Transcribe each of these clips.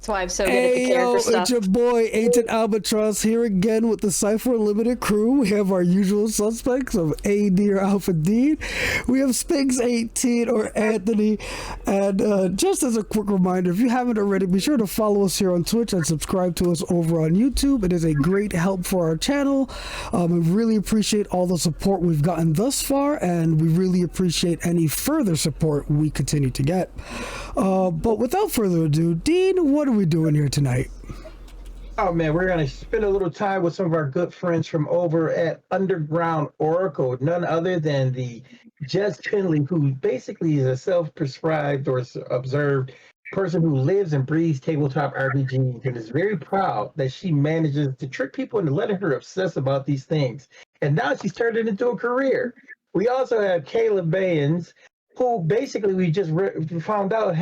That's why I'm so good at the character stuff. It's your boy Ancient Albatross here again with the Cypher Unlimited crew. We have our usual suspects of AD or Alpha Dean. We have Spinks18 or Anthony. And just as a quick reminder, if you haven't already, be sure to follow us here on Twitch and subscribe to us over on YouTube. It is a great help for our channel. We really appreciate all the support we've gotten thus far, and we really appreciate any further support we continue to get. But without further ado, Dean, what are we doing here tonight? Oh man, we're gonna spend a little time with some of our good friends from over at Underground Oracle, none other than the Jess Pendley, who basically is a self-prescribed or observed person who lives and breathes tabletop RPGs and is very proud that she manages to trick people into letting her obsess about these things. And now she's turned it into a career. We also have Kayla Bayens, who basically we just found out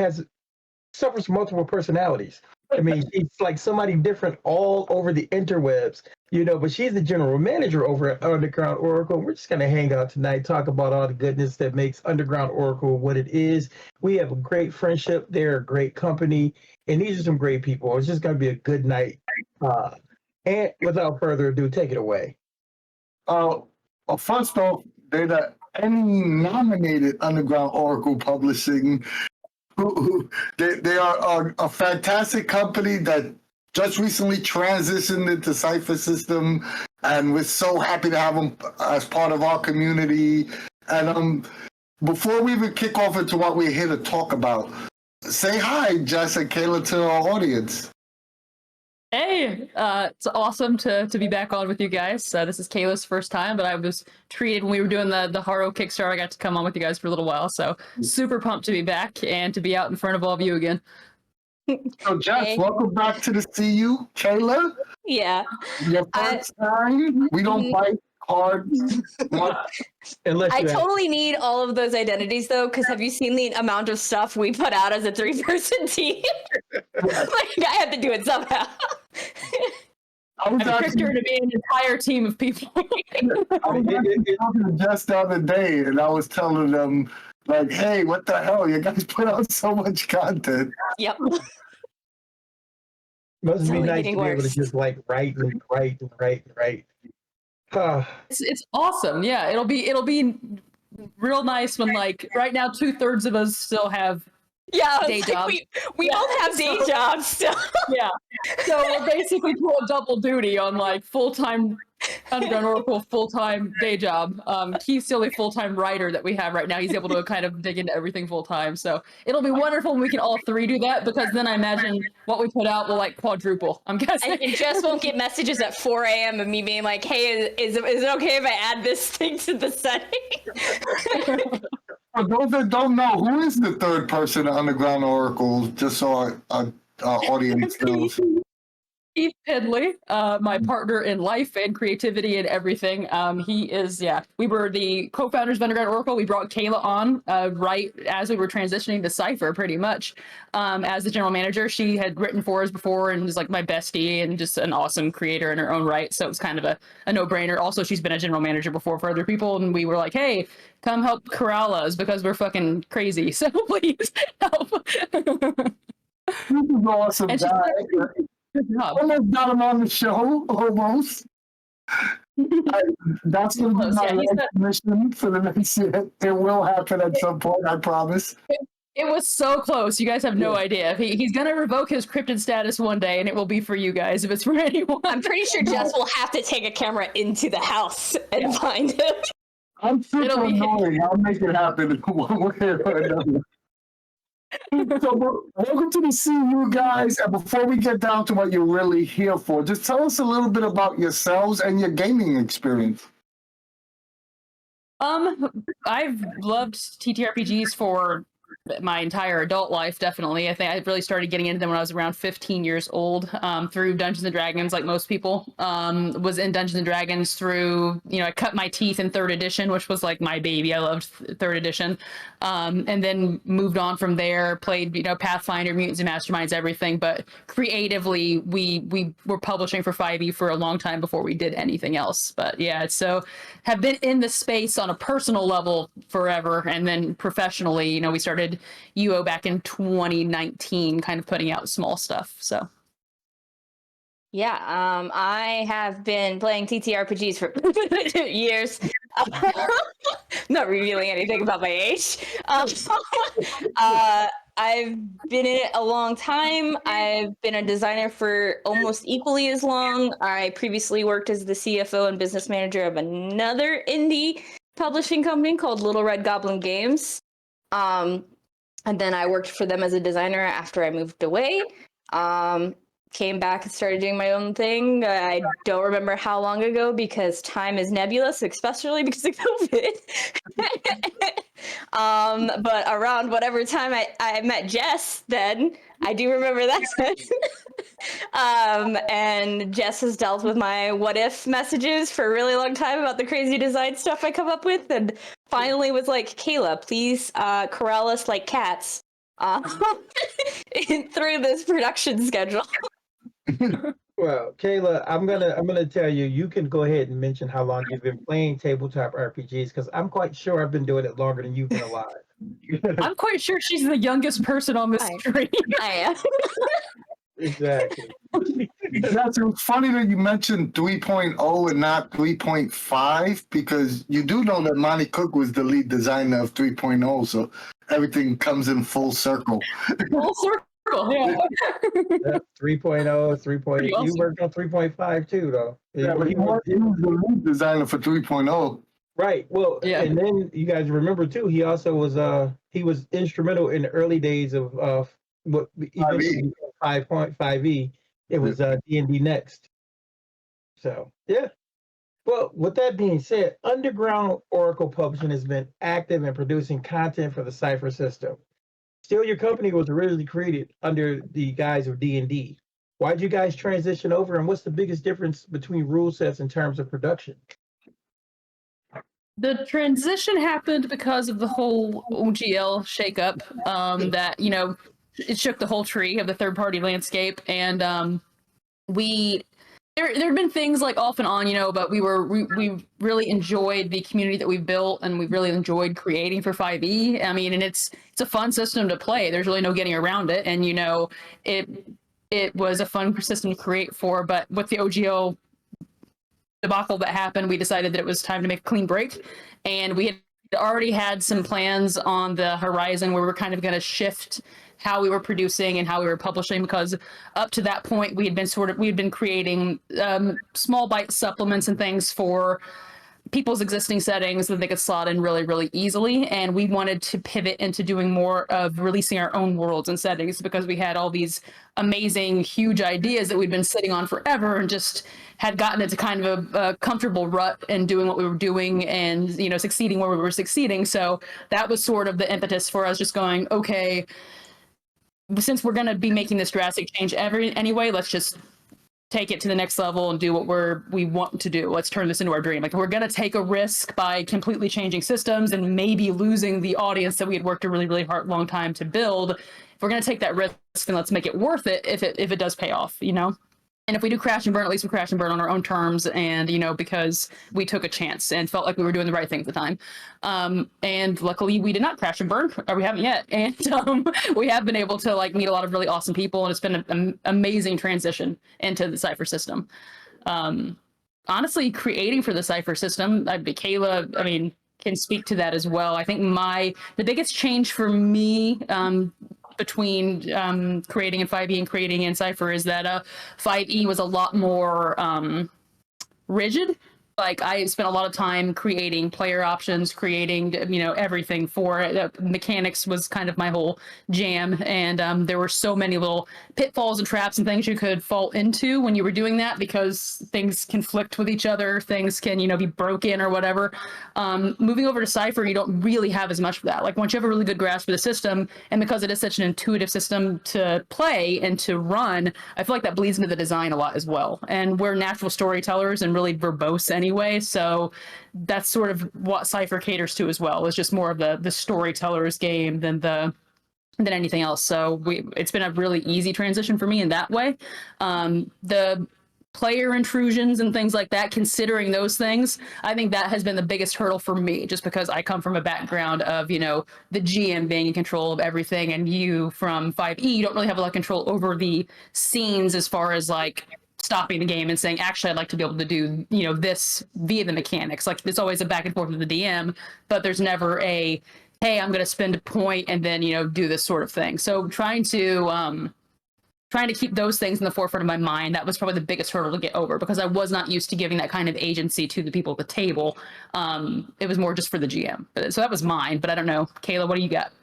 suffers from multiple personalities. I mean, she's like somebody different all over the interwebs, but she's the general manager over at Underground Oracle. We're just going to hang out tonight, talk about all the goodness that makes Underground Oracle what it is. We have a great friendship. They're a great company, and these are some great people. It's just going to be a good night. And without further ado, take it away. First off, they're the Emmy-nominated Underground Oracle Publishing. They are a fantastic company that just recently transitioned into Cypher System, and we're so happy to have them as part of our community. And before we even kick off into what we're here to talk about, say hi, Jess and Kayla, to our audience. Hey, it's awesome to be back on with you guys. This is Kayla's first time, but I was treated when we were doing the Haro Kickstarter. I got to come on with you guys for a little while, so super pumped to be back and to be out in front of all of you again. So, Jess, welcome back to the CU. Kayla? Yeah. Your first time? We don't bite cards. I totally need all of those identities, though, because have you seen the amount of stuff we put out as a 3-person team? Like, I have to do it somehow. I tricked her to be an entire team of people. I was talking just the other day, and I was telling them, like, hey, what the hell? You guys put out so much content. Yep. Must be nice to be able to just like write. It's awesome. Yeah, it'll be real nice when, like, right now 2/3 of us still have day jobs. We all have day jobs still. Yeah. So we're basically pulling double duty on like full-time Underground Oracle, full-time day job. Keith's the only full-time writer that we have right now. He's able to kind of dig into everything full-time. So it'll be wonderful when we can all three do that, because then I imagine what we put out will like quadruple, I'm guessing. And Jess won't get messages at 4 a.m. of me being like, hey, is it okay if I add this thing to the setting? For those that don't know, who is the third person at Underground Oracle, just so our audience knows? Jess Pendley, my partner in life and creativity and everything. He is, we were the co-founders of Underground Oracle. We brought Kayla on right as we were transitioning to Cypher, pretty much, as the general manager. She had written for us before and was like my bestie and just an awesome creator in her own right. So it was kind of a no-brainer. Also, she's been a general manager before for other people, and we were like, hey, come help corral us because we're fucking crazy. So please help. This is awesome, guys. Almost got him on the show, almost. That's going to be my next mission for the next year. It will happen at some point, I promise. It was so close. You guys have no idea. He's going to revoke his cryptid status one day, and it will be for you guys if it's for anyone. I'm pretty sure Jess will have to take a camera into the house and find him. I'm super annoying. I'll make it happen one way or another. So, welcome to the CU, guys. And before we get down to what you're really here for, just tell us a little bit about yourselves and your gaming experience. I've loved TTRPGs for my entire adult life, definitely. I think I really started getting into them when I was around 15 years old, through Dungeons & Dragons, like most people. Was in Dungeons & Dragons through, I cut my teeth in 3rd edition, which was like my baby. I loved 3rd edition. And then moved on from there, played, Pathfinder, Mutants and Masterminds, everything. But creatively, we were publishing for 5e for a long time before we did anything else. But yeah, so have been in the space on a personal level forever. And then professionally, we started started UO back in 2019, kind of putting out small stuff. So. Yeah, I have been playing TTRPGs for years. Not revealing anything about my age. I've been in it a long time. I've been a designer for almost equally as long. I previously worked as the CFO and business manager of another indie publishing company called Little Red Goblin Games. And then I worked for them as a designer after I moved away. Came back and started doing my own thing. I don't remember how long ago because time is nebulous, especially because of COVID. But around whatever time I met Jess, then I do remember that. And Jess has dealt with my what if messages for a really long time about the crazy design stuff I come up with, and finally was like, Kayla, please corral us like cats through this production schedule. Well, Kayla, I'm gonna tell you, you can go ahead and mention how long you've been playing tabletop RPGs, because I'm quite sure I've been doing it longer than you've been alive. I'm quite sure she's the youngest person on this stream. I am. Exactly. That's funny that you mentioned 3.0 and not 3.5, because you do know that Monty Cook was the lead designer of 3.0, so everything comes in full circle. Full circle, yeah. 3.0, 3.0. You Awesome. worked on 3.5 too, though. Yeah, but he was the lead designer for 3.0. Right. Well, Yeah. And then you guys remember too, he also was he was instrumental in the early days of what eventually 5.5e. It was D&D Next. So yeah. Well, with that being said, Underground Oracle Publishing has been active in producing content for the Cypher system. Still, your company was originally created under the guise of D&D. Why'd you guys transition over, and what's the biggest difference between rule sets in terms of production? The transition happened because of the whole OGL shakeup. That it shook the whole tree of the third-party landscape, and there have been things like off and on, but we really enjoyed the community that we built, and we really enjoyed creating for 5e. I mean, and it's a fun system to play. There's really no getting around it, and it was a fun system to create for. But with the OGL debacle that happened, we decided that it was time to make a clean break, and we had already had some plans on the horizon where we were kind of going to shift how we were producing and how we were publishing, because up to that point we had been creating small bite supplements and things for people's existing settings that they could slot in really, really easily. And we wanted to pivot into doing more of releasing our own worlds and settings, because we had all these amazing, huge ideas that we'd been sitting on forever and just had gotten into kind of a comfortable rut and doing what we were doing and, succeeding where we were succeeding. So that was sort of the impetus for us just going, okay, since we're going to be making this drastic change anyway, let's just take it to the next level and do what we want to do. Let's turn this into our dream. Like, we're going to take a risk by completely changing systems and maybe losing the audience that we had worked a really, really long time to build. If we're going to take that risk, then let's make it worth it if it does pay off, And if we do crash and burn, at least we crash and burn on our own terms, and because we took a chance and felt like we were doing the right thing at the time. And luckily we did not crash and burn, or we haven't yet. And we have been able to meet a lot of really awesome people, and it's been an amazing transition into the Cypher system. Honestly, creating for the Cypher system, Kayla, can speak to that as well. I think the biggest change for me between creating in 5e and creating in Cypher is that 5e was a lot more rigid. Like, I spent a lot of time creating player options, creating, everything for it. Mechanics was kind of my whole jam. And there were so many little pitfalls and traps and things you could fall into when you were doing that, because things conflict with each other. Things can, be broken or whatever. Moving over to Cypher, you don't really have as much of that. Like, once you have a really good grasp of the system, and because it is such an intuitive system to play and to run, I feel like that bleeds into the design a lot as well. And we're natural storytellers and really verbose anyway, so that's sort of what Cypher caters to as well. It's just more of the storyteller's game than anything else. So it's been a really easy transition for me in that way. The player intrusions and things like that, considering those things, I think that has been the biggest hurdle for me, just because I come from a background of, you know, the GM being in control of everything, and you from 5e, you don't really have a lot of control over the scenes as far as like stopping the game and saying, actually, I'd like to be able to do, you know, this via the mechanics. Like, there's always a back and forth with the DM, but there's never a, hey, I'm going to spend a point and then, you know, do this sort of thing. So trying to keep those things in the forefront of my mind, that was probably the biggest hurdle to get over, because I was not used to giving that kind of agency to the people at the table. It was more just for the GM. So that was mine, but I don't know. Kayla, what do you got?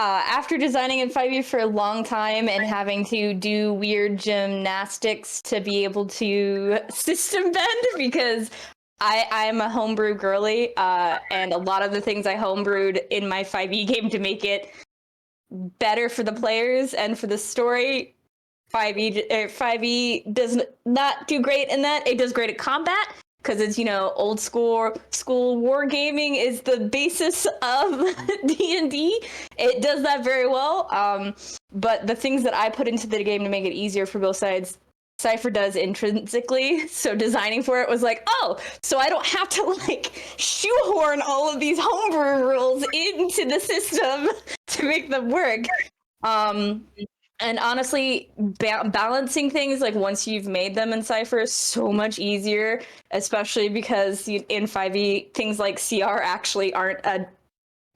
After designing in 5e for a long time and having to do weird gymnastics to be able to system bend, because I'm a homebrew girly, and a lot of the things I homebrewed in my 5e game to make it better for the players and for the story, 5e does not do great in that. It does great at combat, because it's, you know, old school war gaming is the basis of D&D. It does that very well. But the things that I put into the game to make it easier for both sides, Cypher does intrinsically. So designing for it was like, oh, so I don't have to like shoehorn all of these homebrew rules into the system to make them work. And honestly, balancing things, like once you've made them in Cypher, is so much easier, especially because in 5e, things like CR actually aren't a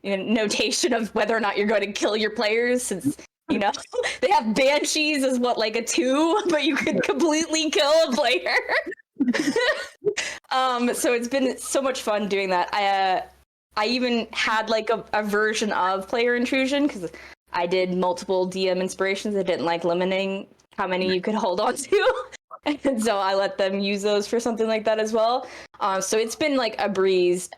notation of whether or not you're going to kill your players, since, you know, they have Banshees as what, like a 2, but you could completely kill a player. So it's been so much fun doing that. I even had like a version of player intrusion, because I did multiple DM inspirations. I didn't like limiting how many you could hold on to. And so I let them use those for something like that as well. So it's been like a breeze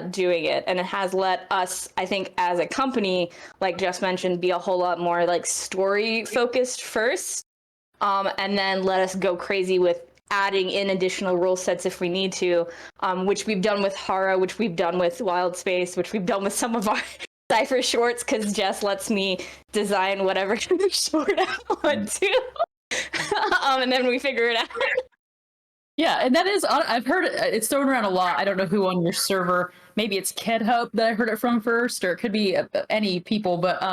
doing it. And it has let us, I think, as a company, like Jess mentioned, be a whole lot more like story focused first. And then let us go crazy with adding in additional rule sets if we need to, which we've done with Hara, which we've done with Wild Space, which we've done with some of our Cypher shorts, because Jess lets me design whatever kind of short I want to. And then we figure it out. Yeah, and that is, I've heard it's thrown around a lot. I don't know who on your server. Maybe it's KedHub that I heard it from first, or it could be any people, but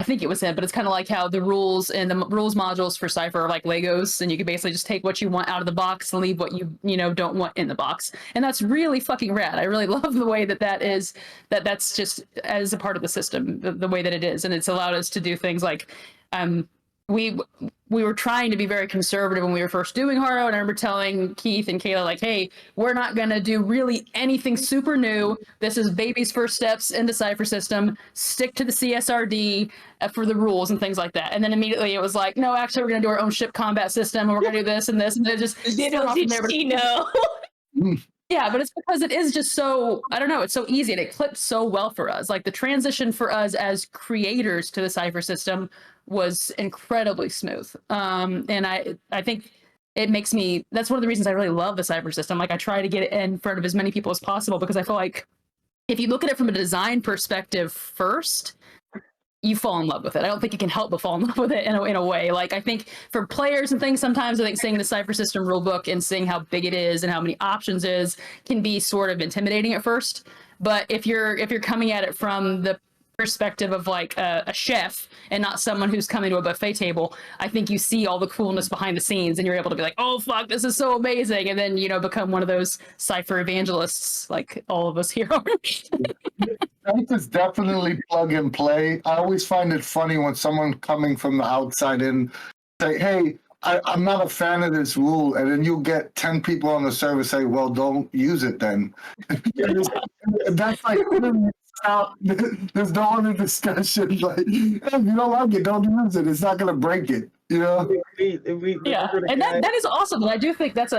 I think it was him. But it's kind of like how the rules and the rules modules for Cypher are like Legos, and you can basically just take what you want out of the box and leave what you don't want in the box. And that's really fucking rad. I really love the way that's just as a part of the system, the way that it is, and it's allowed us to do things like we were trying to be very conservative when we were first doing Haro, and I remember telling Keith and Kayla, like, hey, we're not going to do really anything super new. This is baby's first steps into Cypher System. Stick to the CSRD for the rules and things like that. And then immediately it was like, no, actually, we're going to do our own ship combat system, and we're going to do this and this. And then just yeah, but it's because it is just so, I don't know, it's so easy, and it clips so well for us. Like, the transition for us as creators to the Cypher System was incredibly smooth. And I think it makes me, that's one of the reasons I really love the Cypher System. Like, I try to get it in front of as many people as possible, because I feel like if you look at it from a design perspective first, you fall in love with it. I don't think you can help but fall in love with it in a way. Like, I think for players and things, sometimes I think seeing the Cypher System rulebook and seeing how big it is and how many options is can be sort of intimidating at first. But if you're coming at it from the perspective of like a chef and not someone who's coming to a buffet table, I think you see all the coolness behind the scenes, and you're able to be like, oh fuck, this is so amazing, and then become one of those Cypher evangelists like all of us here are. It's definitely plug and play. I always find it funny when someone coming from the outside in say, hey, I'm not a fan of this rule, and then you'll get 10 people on the server say, well, don't use it then. That's like, there's no other discussion. Like, hey, if you don't like it, don't use it. It's not going to break it, Yeah, and that is awesome. And I do think that's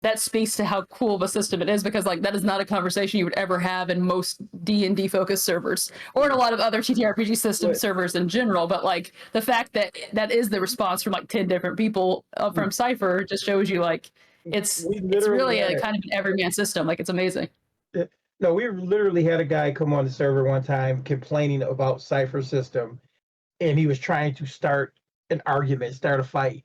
that speaks to how cool of a system it is, because like that is not a conversation you would ever have in most D&D focused servers, or in a lot of other TTRPG system servers in general. But like the fact that that is the response from like 10 different people from Cypher just shows you like it's really a kind of an everyman system. Like, it's amazing. No, we literally had a guy come on the server one time complaining about Cypher System, and he was trying to start an argument, start a fight.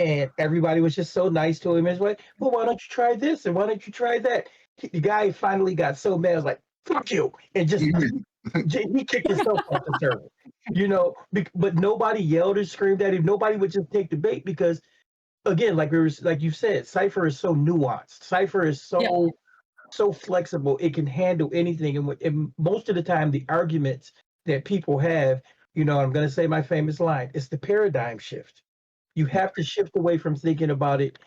And everybody was just so nice to him. It's like, well, why don't you try this? And why don't you try that? The guy finally got so mad, I was like, fuck you. And just, he kicked himself off the server. You know, but nobody yelled or screamed at him. Nobody would just take the bait because, again, like you said, Cypher is so nuanced. Cypher is so flexible. It can handle anything. And most of the time, the arguments that people have, you know, I'm going to say my famous line, it's the paradigm shift. You have to shift away from thinking about it,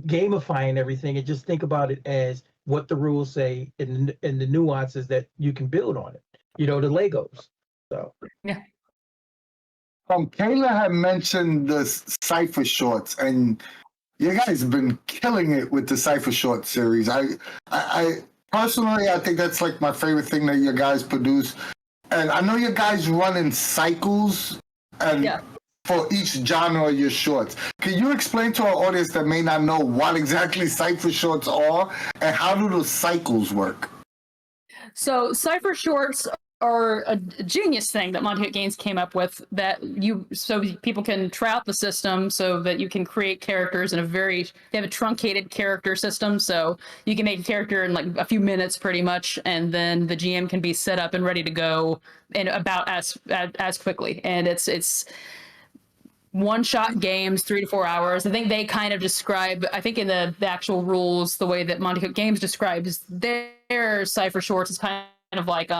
gamifying everything, and just think about it as what the rules say and the nuances that you can build on it. You know, the Legos. So yeah. Kayla had mentioned the Cypher shorts, and you guys have been killing it with the Cypher short series. I personally, I think that's like my favorite thing that you guys produce. And I know you guys run in cycles, and for each genre of your shorts. Can you explain to our audience that may not know what exactly Cypher shorts are, and how do those cycles work? So Cypher shorts are a genius thing that Monty Games came up with, so people can try out the system so that you can create characters in they have a truncated character system, so you can make a character in like a few minutes pretty much, and then the GM can be set up and ready to go in about as quickly. And it's one-shot games, 3 to 4 hours. I think they kind of describe, I think in the actual rules, the way that Monty Cook Games describes their Cypher shorts is kind of like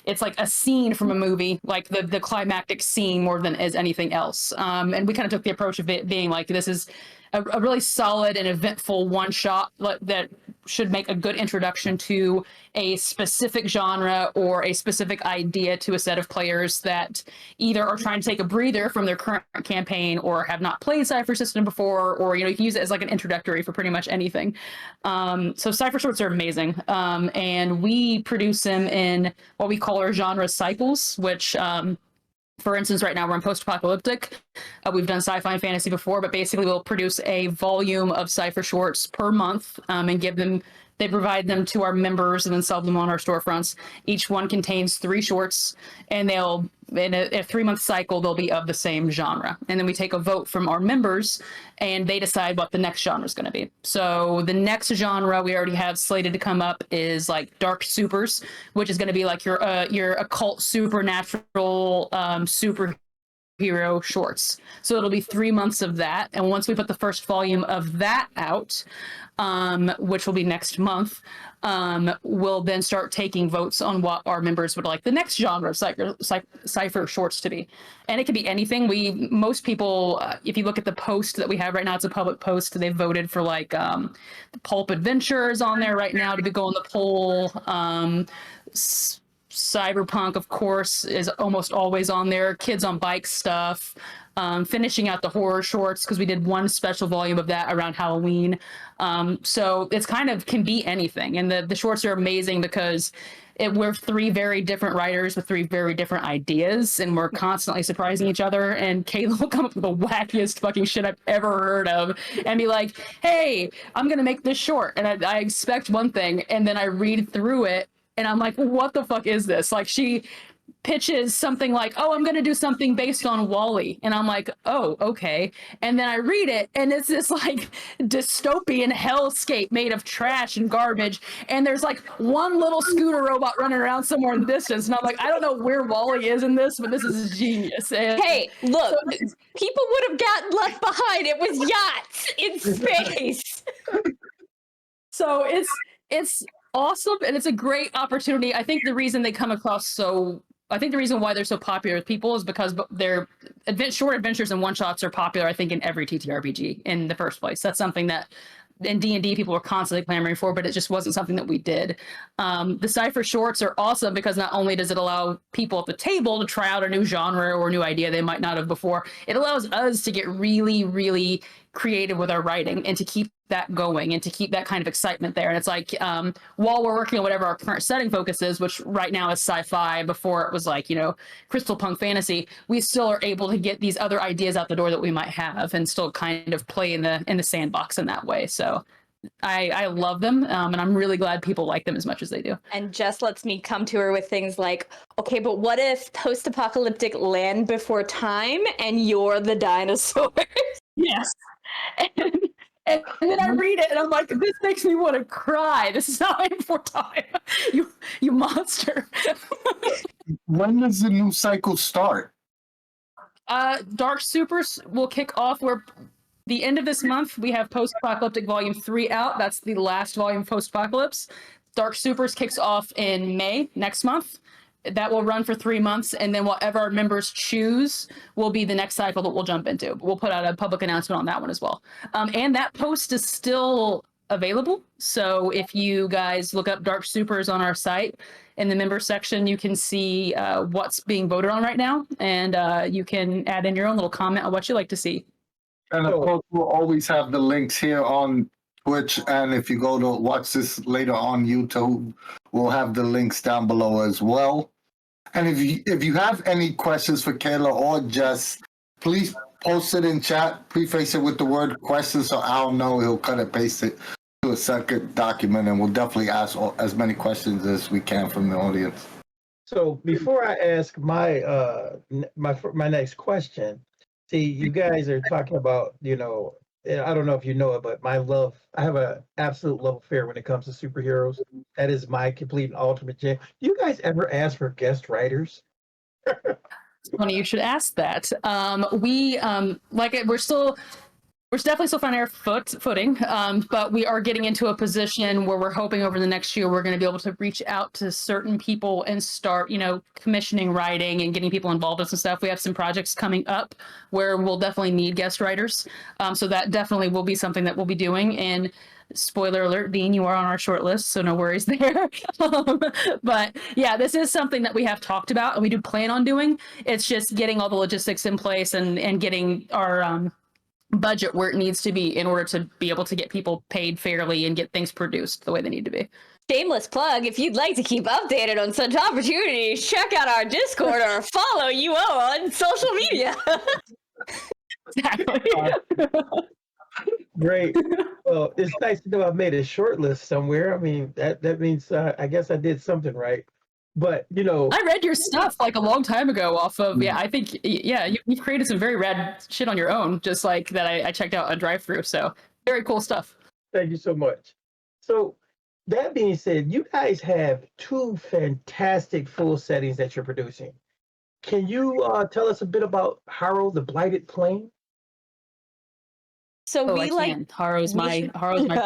it's like a scene from a movie, like the climactic scene more than as anything else. And we kind of took the approach of it being like, this is a really solid and eventful one shot that should make a good introduction to a specific genre or a specific idea to a set of players that either are trying to take a breather from their current campaign or have not played Cypher System before, or, you know, you can use it as like an introductory for pretty much anything. So Cypher shorts are amazing. And we produce them in what we call our genre cycles, which, for instance, right now we're in post-apocalyptic. We've done sci-fi and fantasy before, but basically we'll produce a volume of Cypher shorts per month and they provide them to our members and then sell them on our storefronts. Each one contains 3 shorts, and they'll, in a 3-month cycle, they'll be of the same genre. And then we take a vote from our members, and they decide what the next genre is going to be. So the next genre we already have slated to come up is like Dark Supers, which is going to be like your occult supernatural superhero shorts. So it'll be 3 months of that. And once we put the first volume of that out, which will be next month, we'll then start taking votes on what our members would like the next genre of Cypher shorts to be. And it could be anything. Most people, if you look at the post that we have right now, it's a public post. They voted for like the Pulp Adventures on there right now to go on the poll. Cyberpunk, of course, is almost always on there. Kids on Bike stuff. Finishing out the horror shorts because we did one special volume of that around Halloween. So it's kind of can be anything. And the shorts are amazing because we're 3 very different writers with 3 very different ideas, and we're constantly surprising each other. And Kayla will come up with the wackiest fucking shit I've ever heard of and be like, hey, I'm going to make this short. And I expect one thing, and then I read through it, and I'm like, what the fuck is this? Like, she pitches something like, oh, I'm going to do something based on Wall-E. And I'm like, oh, okay. And then I read it, and it's this like dystopian hellscape made of trash and garbage. And there's like one little scooter robot running around somewhere in the distance. And I'm like, I don't know where Wall-E is in this, but this is genius. And hey, look, people would have gotten left behind. It was yachts in space. So it's awesome, and it's a great opportunity. I think the reason why they're so popular with people is because their short adventures and one-shots are popular, I think, in every TTRPG in the first place. That's something that in D&D people were constantly clamoring for, but it just wasn't something that we did. The Cypher shorts are awesome because not only does it allow people at the table to try out a new genre or a new idea they might not have before, it allows us to get really, really creative with our writing and to keep that going and to keep that kind of excitement there. And it's like, while we're working on whatever our current setting focus is, which right now is sci-fi, before it was like, you know, crystal punk fantasy, we still are able to get these other ideas out the door that we might have and still kind of play in the sandbox in that way. So I love them, and I'm really glad people like them as much as they do. And Jess lets me come to her with things like, okay, but what if post-apocalyptic land before time and you're the dinosaur? Yes. And then I read it and I'm like, this makes me want to cry. This is not Land Before Time. You monster. When does the new cycle start? Dark Supers will kick off where the end of this month we have Post-Apocalyptic Volume 3 out. That's the last volume of Post-Apocalypse. Dark Supers kicks off in May next month. That will run for 3 months, and then whatever our members choose will be the next cycle that we'll jump into. We'll put out a public announcement on that one as well. And that post is still available. So if you guys look up Dark Supers on our site, in the member section, you can see what's being voted on right now, and you can add in your own little comment on what you'd like to see. And of course, we'll always have the links here on Twitch, and if you go to watch this later on YouTube, we'll have the links down below as well. And if you have any questions for Kayla or Jess, please post it in chat. Preface it with the word question so I'll know. He'll cut and paste it to a second document, and we'll definitely ask as many questions as we can from the audience. So before I ask my my next question, see, you guys are talking about, I don't know if you know it, but I have an absolute love affair when it comes to superheroes. That is my complete and ultimate jam. Do you guys ever ask for guest writers? Funny you should ask that. We're definitely still finding our footing, but we are getting into a position where we're hoping over the next year we're going to be able to reach out to certain people and start, commissioning writing and getting people involved with some stuff. We have some projects coming up where we'll definitely need guest writers. So that definitely will be something that we'll be doing. And spoiler alert, Dean, you are on our short list, so no worries there. But yeah, this is something that we have talked about and we do plan on doing. It's just getting all the logistics in place and getting our budget where it needs to be in order to be able to get people paid fairly and get things produced the way they need to be. Shameless plug, if you'd like to keep updated on such opportunities, check out our Discord or follow UO on social media. Exactly. Great. Well, it's nice to know I made a short list somewhere. I mean, that means I guess I did something right. But, I read your stuff like a long time ago off of, I think, you've created some very rad shit on your own, just like that I checked out on drive-through. So very cool stuff. Thank you so much. So that being said, you guys have 2 fantastic full settings that you're producing. Can you tell us a bit about Harrow, the Blighted Plain? So Harrow's my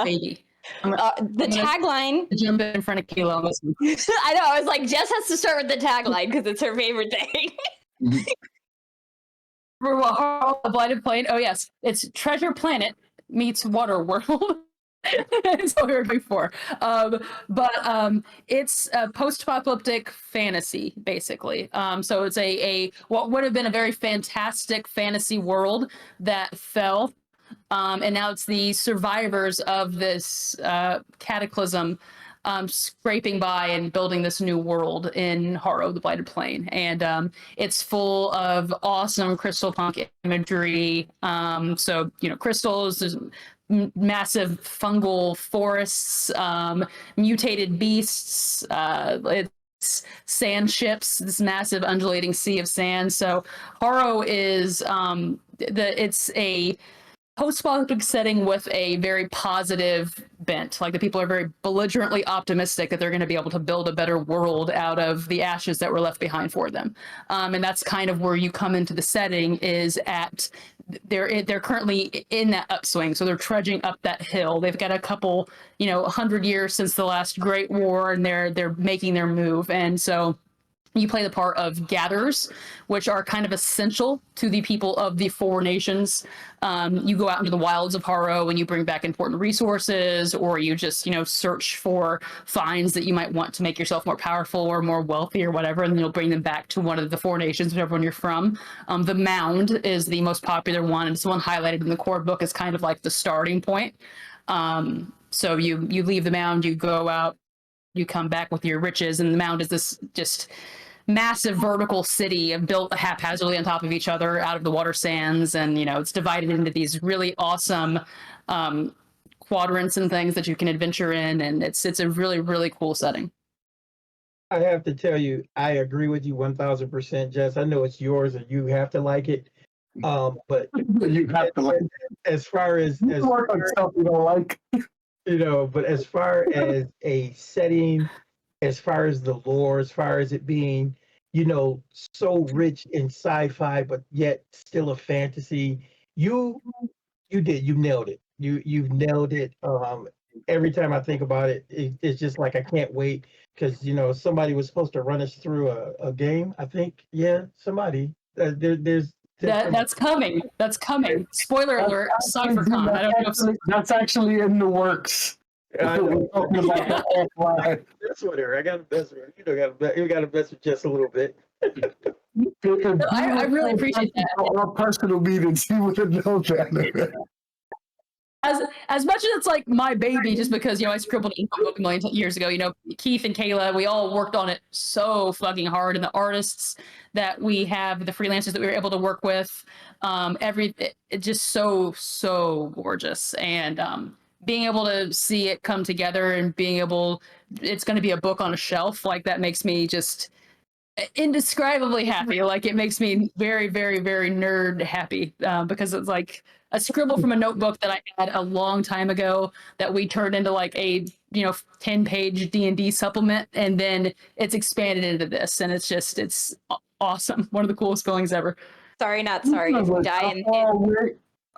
baby. The tagline. Jump in front of Kayla on this one. I know. I was like, Jess has to start with the tagline because it's her favorite thing. Harrow, the Blighted Plain. Oh yes, it's Treasure Planet meets Water World. That's what we were before. But it's a post-apocalyptic fantasy, basically. So it's a what would have been a very fantastic fantasy world that fell. And now it's the survivors of this cataclysm scraping by and building this new world in Harrow, the Blighted Plain. And it's full of awesome crystal punk imagery. So, crystals, there's massive fungal forests, mutated beasts, it's sand ships, this massive undulating sea of sand. So Harrow is it's a post-apocalyptic setting with a very positive bent. Like the people are very belligerently optimistic that they're going to be able to build a better world out of the ashes that were left behind for them. And that's kind of where you come into the setting is at they're currently in that upswing. So they're trudging up that hill. They've got a couple, 100 years since the last Great War, and they're making their move. And so you play the part of gatherers, which are kind of essential to the people of the 4 nations. You go out into the wilds of Harrow and you bring back important resources, or you just, search for finds that you might want to make yourself more powerful or more wealthy or whatever, and then you'll bring them back to one of the 4 nations, whichever one you're from. The Mound is the most popular one, and it's the one highlighted in the core book as kind of like the starting point. So you leave the Mound, you go out, you come back with your riches, and the Mound is this just massive vertical city built haphazardly on top of each other out of the water sands, and it's divided into these really awesome quadrants and things that you can adventure in, and it's a really, really cool setting. I have to tell you, I agree with you 1000%, Jess. I know it's yours and you have to like it. But You have to like as far as work on stuff you don't like. but as far as a setting, as far as the lore, as far as it being, so rich in sci-fi, but yet still a fantasy, you you nailed it. You've nailed it. Every time I think about it, it's just like I can't wait because somebody was supposed to run us through a game. I think, yeah, somebody. There's That's coming. That's coming. Spoiler alert, CypherCon. I don't know if That's actually in the works. I know. We're talking about that offline. That's with her. I got to mess with her. You got to mess with Jess a little bit. I really appreciate that. Our personal meetings, he would know that. As much as it's like my baby, just because I scribbled a book a million years ago. Keith and Kayla, we all worked on it so fucking hard, and the artists that we have, the freelancers that we were able to work with, it's just so gorgeous, and being able to see it come together and it's going to be a book on a shelf, like that makes me just indescribably happy. Like it makes me very, very, very nerd happy, because it's like a scribble from a notebook that I had a long time ago that we turned into like a 10-page D&D supplement, and then it's expanded into this, and it's awesome. One of the coolest feelings ever. Sorry, not sorry. Dying.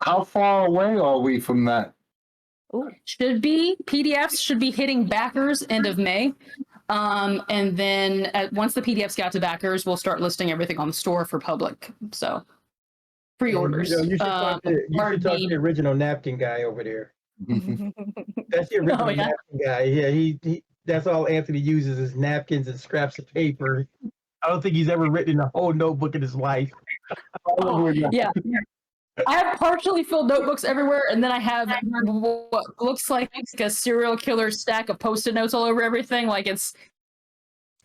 How far away are we from that? PDFs should be hitting backers end of May. And then once the PDFs got to backers, we'll start listing everything on the store for public. So pre-orders. You should talk to the original napkin guy over there. That's the original napkin guy. Yeah, he that's all Anthony uses is napkins and scraps of paper. I don't think he's ever written a whole notebook in his life. Yeah. I have partially filled notebooks everywhere, and then I have what looks like a serial killer stack of Post-it notes all over everything. Like it's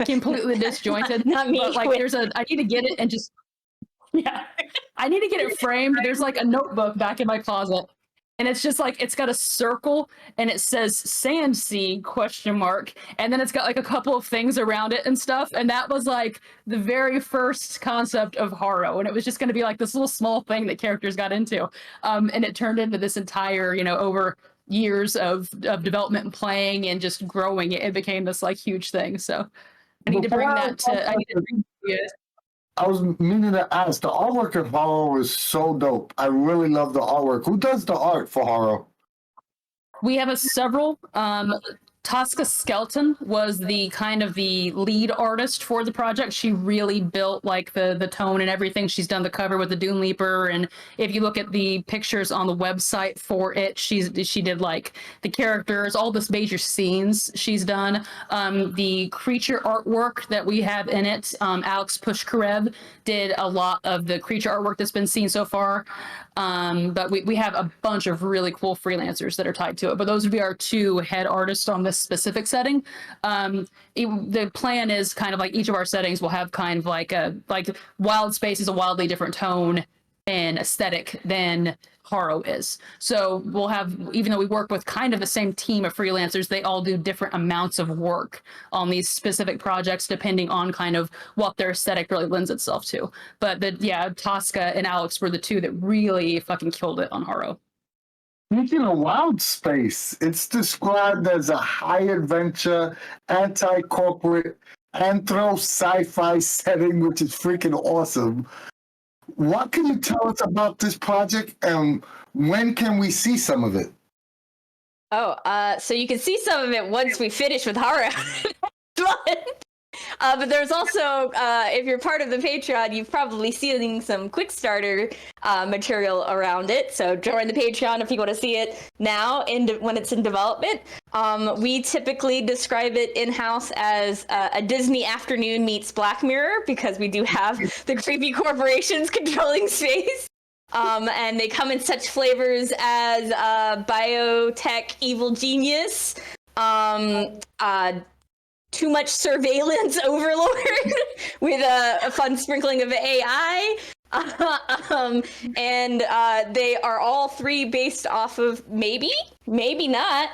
completely disjointed. Not me. But like I need to get it and just I need to get it framed. There's like a notebook back in my closet, and it's just like it's got a circle and it says sand sea ? And then it's got like a couple of things around it and stuff. And that was like the very first concept of Haro, and it was just going to be like this little small thing that characters got into, and it turned into this entire over years of development and playing and just growing it became this like huge thing. So I need to bring that to you guys. I was meaning to ask, the artwork of Haro is so dope. I really love the artwork. Who does the art for Haro? We have several. Tosca Skelton was the lead artist for the project. She really built like the tone and everything. She's done the cover with the Dune Leaper, and if you look at the pictures on the website for it, she did like the characters, all the major scenes she's done. The creature artwork that we have in it, Alex Pushkarev did a lot of the creature artwork that's been seen so far. But we have a bunch of really cool freelancers that are tied to it. But those would be our two head artists on this specific setting. The plan is kind of like each of our settings will have kind of like Wild Space is a wildly different tone and aesthetic than Haro is. So we'll have, even though we work with kind of the same team of freelancers, they all do different amounts of work on these specific projects depending on kind of what their aesthetic really lends itself to. But Tosca and Alex were the two that really fucking killed it on Haro. Speaking of Wild Space, it's described as a high adventure, anti-corporate, anthro-sci-fi setting, which is freaking awesome. What can you tell us about this project, and when can we see some of it? So you can see some of it once we finish with Haro. But there's also, if you're part of the Patreon, you've probably seen some quick starter material around it. So join the Patreon if you want to see it now when it's in development. We typically describe it in-house as a Disney afternoon meets Black Mirror, because we do have the creepy corporations controlling space. And they come in such flavors as biotech evil genius, too much surveillance overlord with a fun sprinkling of AI, um, and they are all three based off of maybe not,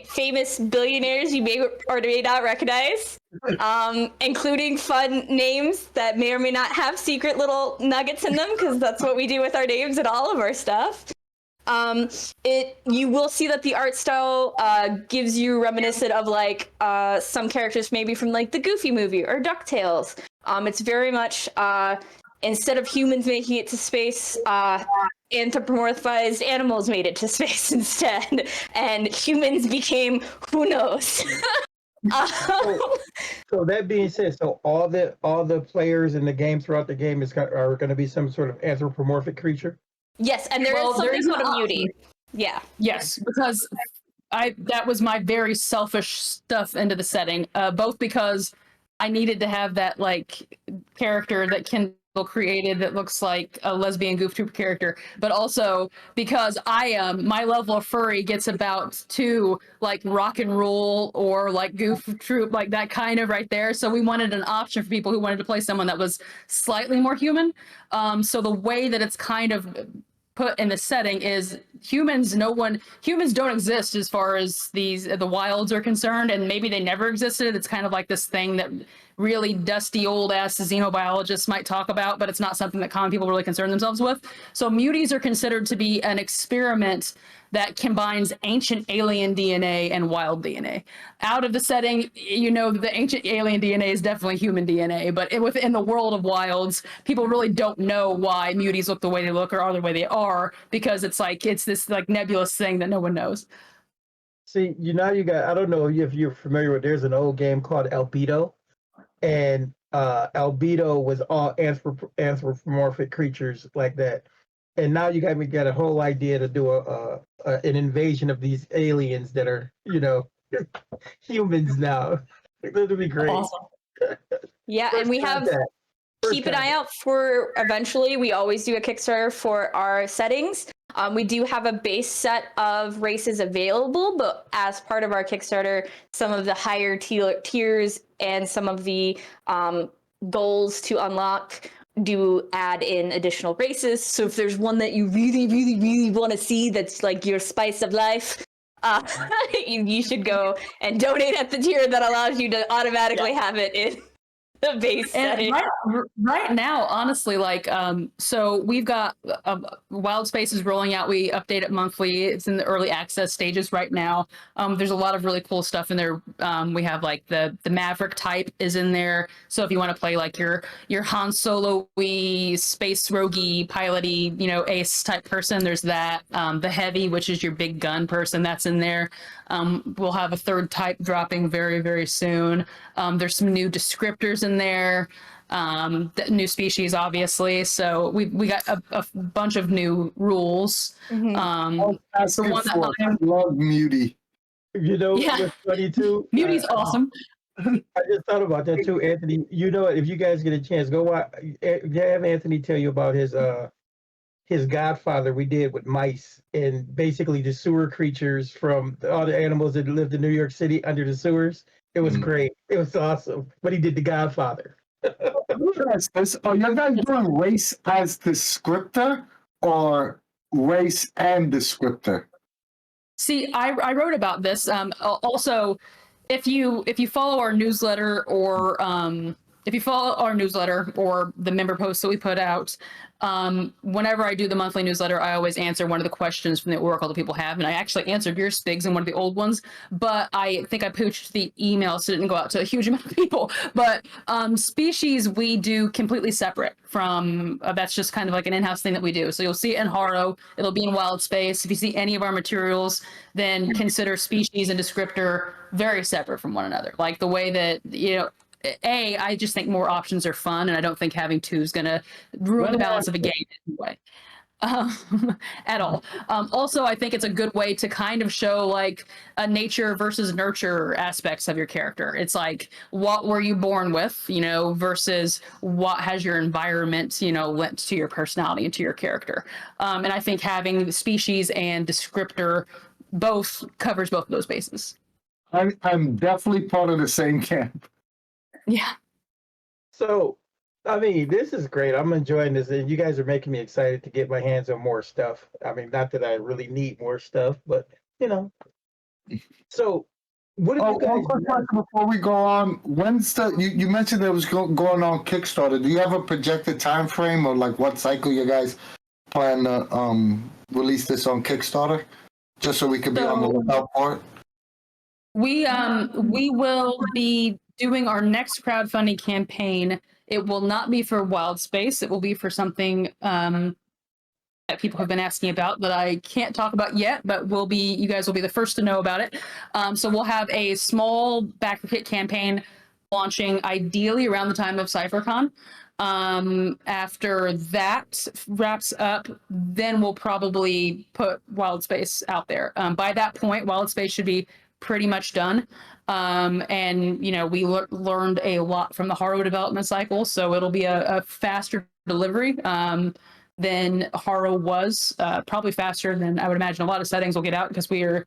famous billionaires you may or may not recognize, including fun names that may or may not have secret little nuggets in them, because that's what we do with our names and all of our stuff. You will see that the art style gives you reminiscent of like some characters maybe from like the Goofy movie or DuckTales. It's very much instead of humans making it to space, anthropomorphized animals made it to space instead, and humans became who knows. So that being said, so all the players in the game throughout the game are going to be some sort of anthropomorphic creature. Yes, and there is something called a mutie. Yeah. Yes, because that was my very selfish stuff into the setting, both because I needed to have that like character that Kendall created that looks like a lesbian Goof Troop character, but also because my level of furry gets about to like rock and roll or like Goof Troop, like that kind of right there. So we wanted an option for people who wanted to play someone that was slightly more human. So the way that it's kind of put in the setting is humans don't exist as far as the wilds are concerned, and maybe they never existed. It's kind of like this thing that really dusty old ass xenobiologists might talk about, but it's not something that common people really concern themselves with. So muties are considered to be an experiment that combines ancient alien DNA and wild DNA. Out of the setting, the ancient alien DNA is definitely human DNA, but within the world of wilds, people really don't know why muties look the way they look or are the way they are, because it's this like nebulous thing that no one knows. See, I don't know if you're familiar with, there's an old game called Albedo, and Albedo was all anthropomorphic creatures like that. And now you got a whole idea to do an invasion of these aliens that are, humans now. That would be great. Awesome. Yeah, and we have keep an eye out for eventually. We always do a Kickstarter for our settings. We do have a base set of races available, but as part of our Kickstarter, some of the higher tiers and some of the goals to unlock do add in additional races. So if there's one that you really, really, really want to see that's like your spice of life, you should go and donate at the tier that allows you to automatically have it in the base setting. Right now, honestly, so we've got Wild Spaces rolling out. We update it monthly. It's in the early access stages right now. There's a lot of really cool stuff in there. We have like the Maverick type is in there. So if you want to play like your Han Solo-y, space roguey, piloty, ace type person, there's that. The Heavy, which is your big gun person, that's in there. We'll have a third type dropping very, very soon. There's some new descriptors in there, the new species, obviously. So we got a bunch of new rules. That's the one that I love Mutie. What's funny too? Mutie's awesome. I just thought about that too, Anthony. If you guys get a chance, go watch. Have Anthony tell you about his Godfather we did with mice, and basically the sewer creatures from all the animals that lived in New York City under the sewers. It was great. It was awesome. But he did the Godfather. Are you guys doing race as descriptor or race and descriptor? See, I wrote about this. Also, if you follow our newsletter or the member posts that we put out, whenever I do the monthly newsletter, I always answer one of the questions from the oracle that people have, and I actually answered your Spigs in one of the old ones, but I think I pooched the email, so it didn't go out to a huge amount of people. But species we do completely separate from, that's just kind of like an in-house thing that we do. So you'll see it in Haro, it'll be in Wild Space. If you see any of our materials, then consider species and descriptor very separate from one another. Like the way that, I just think more options are fun, and I don't think having two is going to ruin the balance of a game anyway. At all. Also, I think it's a good way to kind of show like a nature versus nurture aspects of your character. It's like, what were you born with, versus what has your environment, lent to your personality and to your character. And I think having species and descriptor both covers both of those bases. I'm definitely part of the same camp. Yeah. So I mean, this is great. I'm enjoying this, and you guys are making me excited to get my hands on more stuff. I mean, not that I really need more stuff, but you know. So, what have Oh, you one guys quick done? question before we go on. When's the you mentioned it was going on Kickstarter. Do you have a projected time frame or like what cycle you guys plan to release this on Kickstarter? Just so we could be on the So lookout for it. we will be doing our next crowdfunding campaign. It will not be for Wild Space. It will be for something that people have been asking about that I can't talk about yet, but you guys will be the first to know about it. So we'll have a small backer kit campaign launching ideally around the time of CypherCon. After that wraps up, then we'll probably put Wild Space out there. By that point, Wild Space should be pretty much done. And we learned a lot from the Haro development cycle, so it'll be a faster delivery than Haro was, probably faster than I would imagine a lot of settings will get out because we are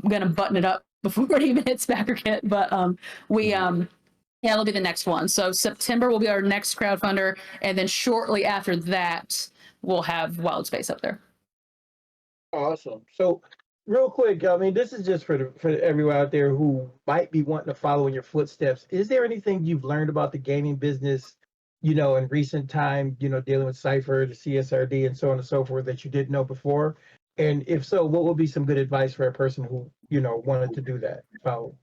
going to button it up before it even hits backer kit. But yeah, it'll be the next one. So September will be our next crowdfunder, and then shortly after that, we'll have Wild Space up there. Awesome. So, real quick, I mean, this is just for everyone out there who might be wanting to follow in your footsteps. Is there anything you've learned about the gaming business, in recent time, dealing with Cypher, the CSRD, and so on and so forth that you didn't know before? And if so, what would be some good advice for a person who, wanted to do that? Follow.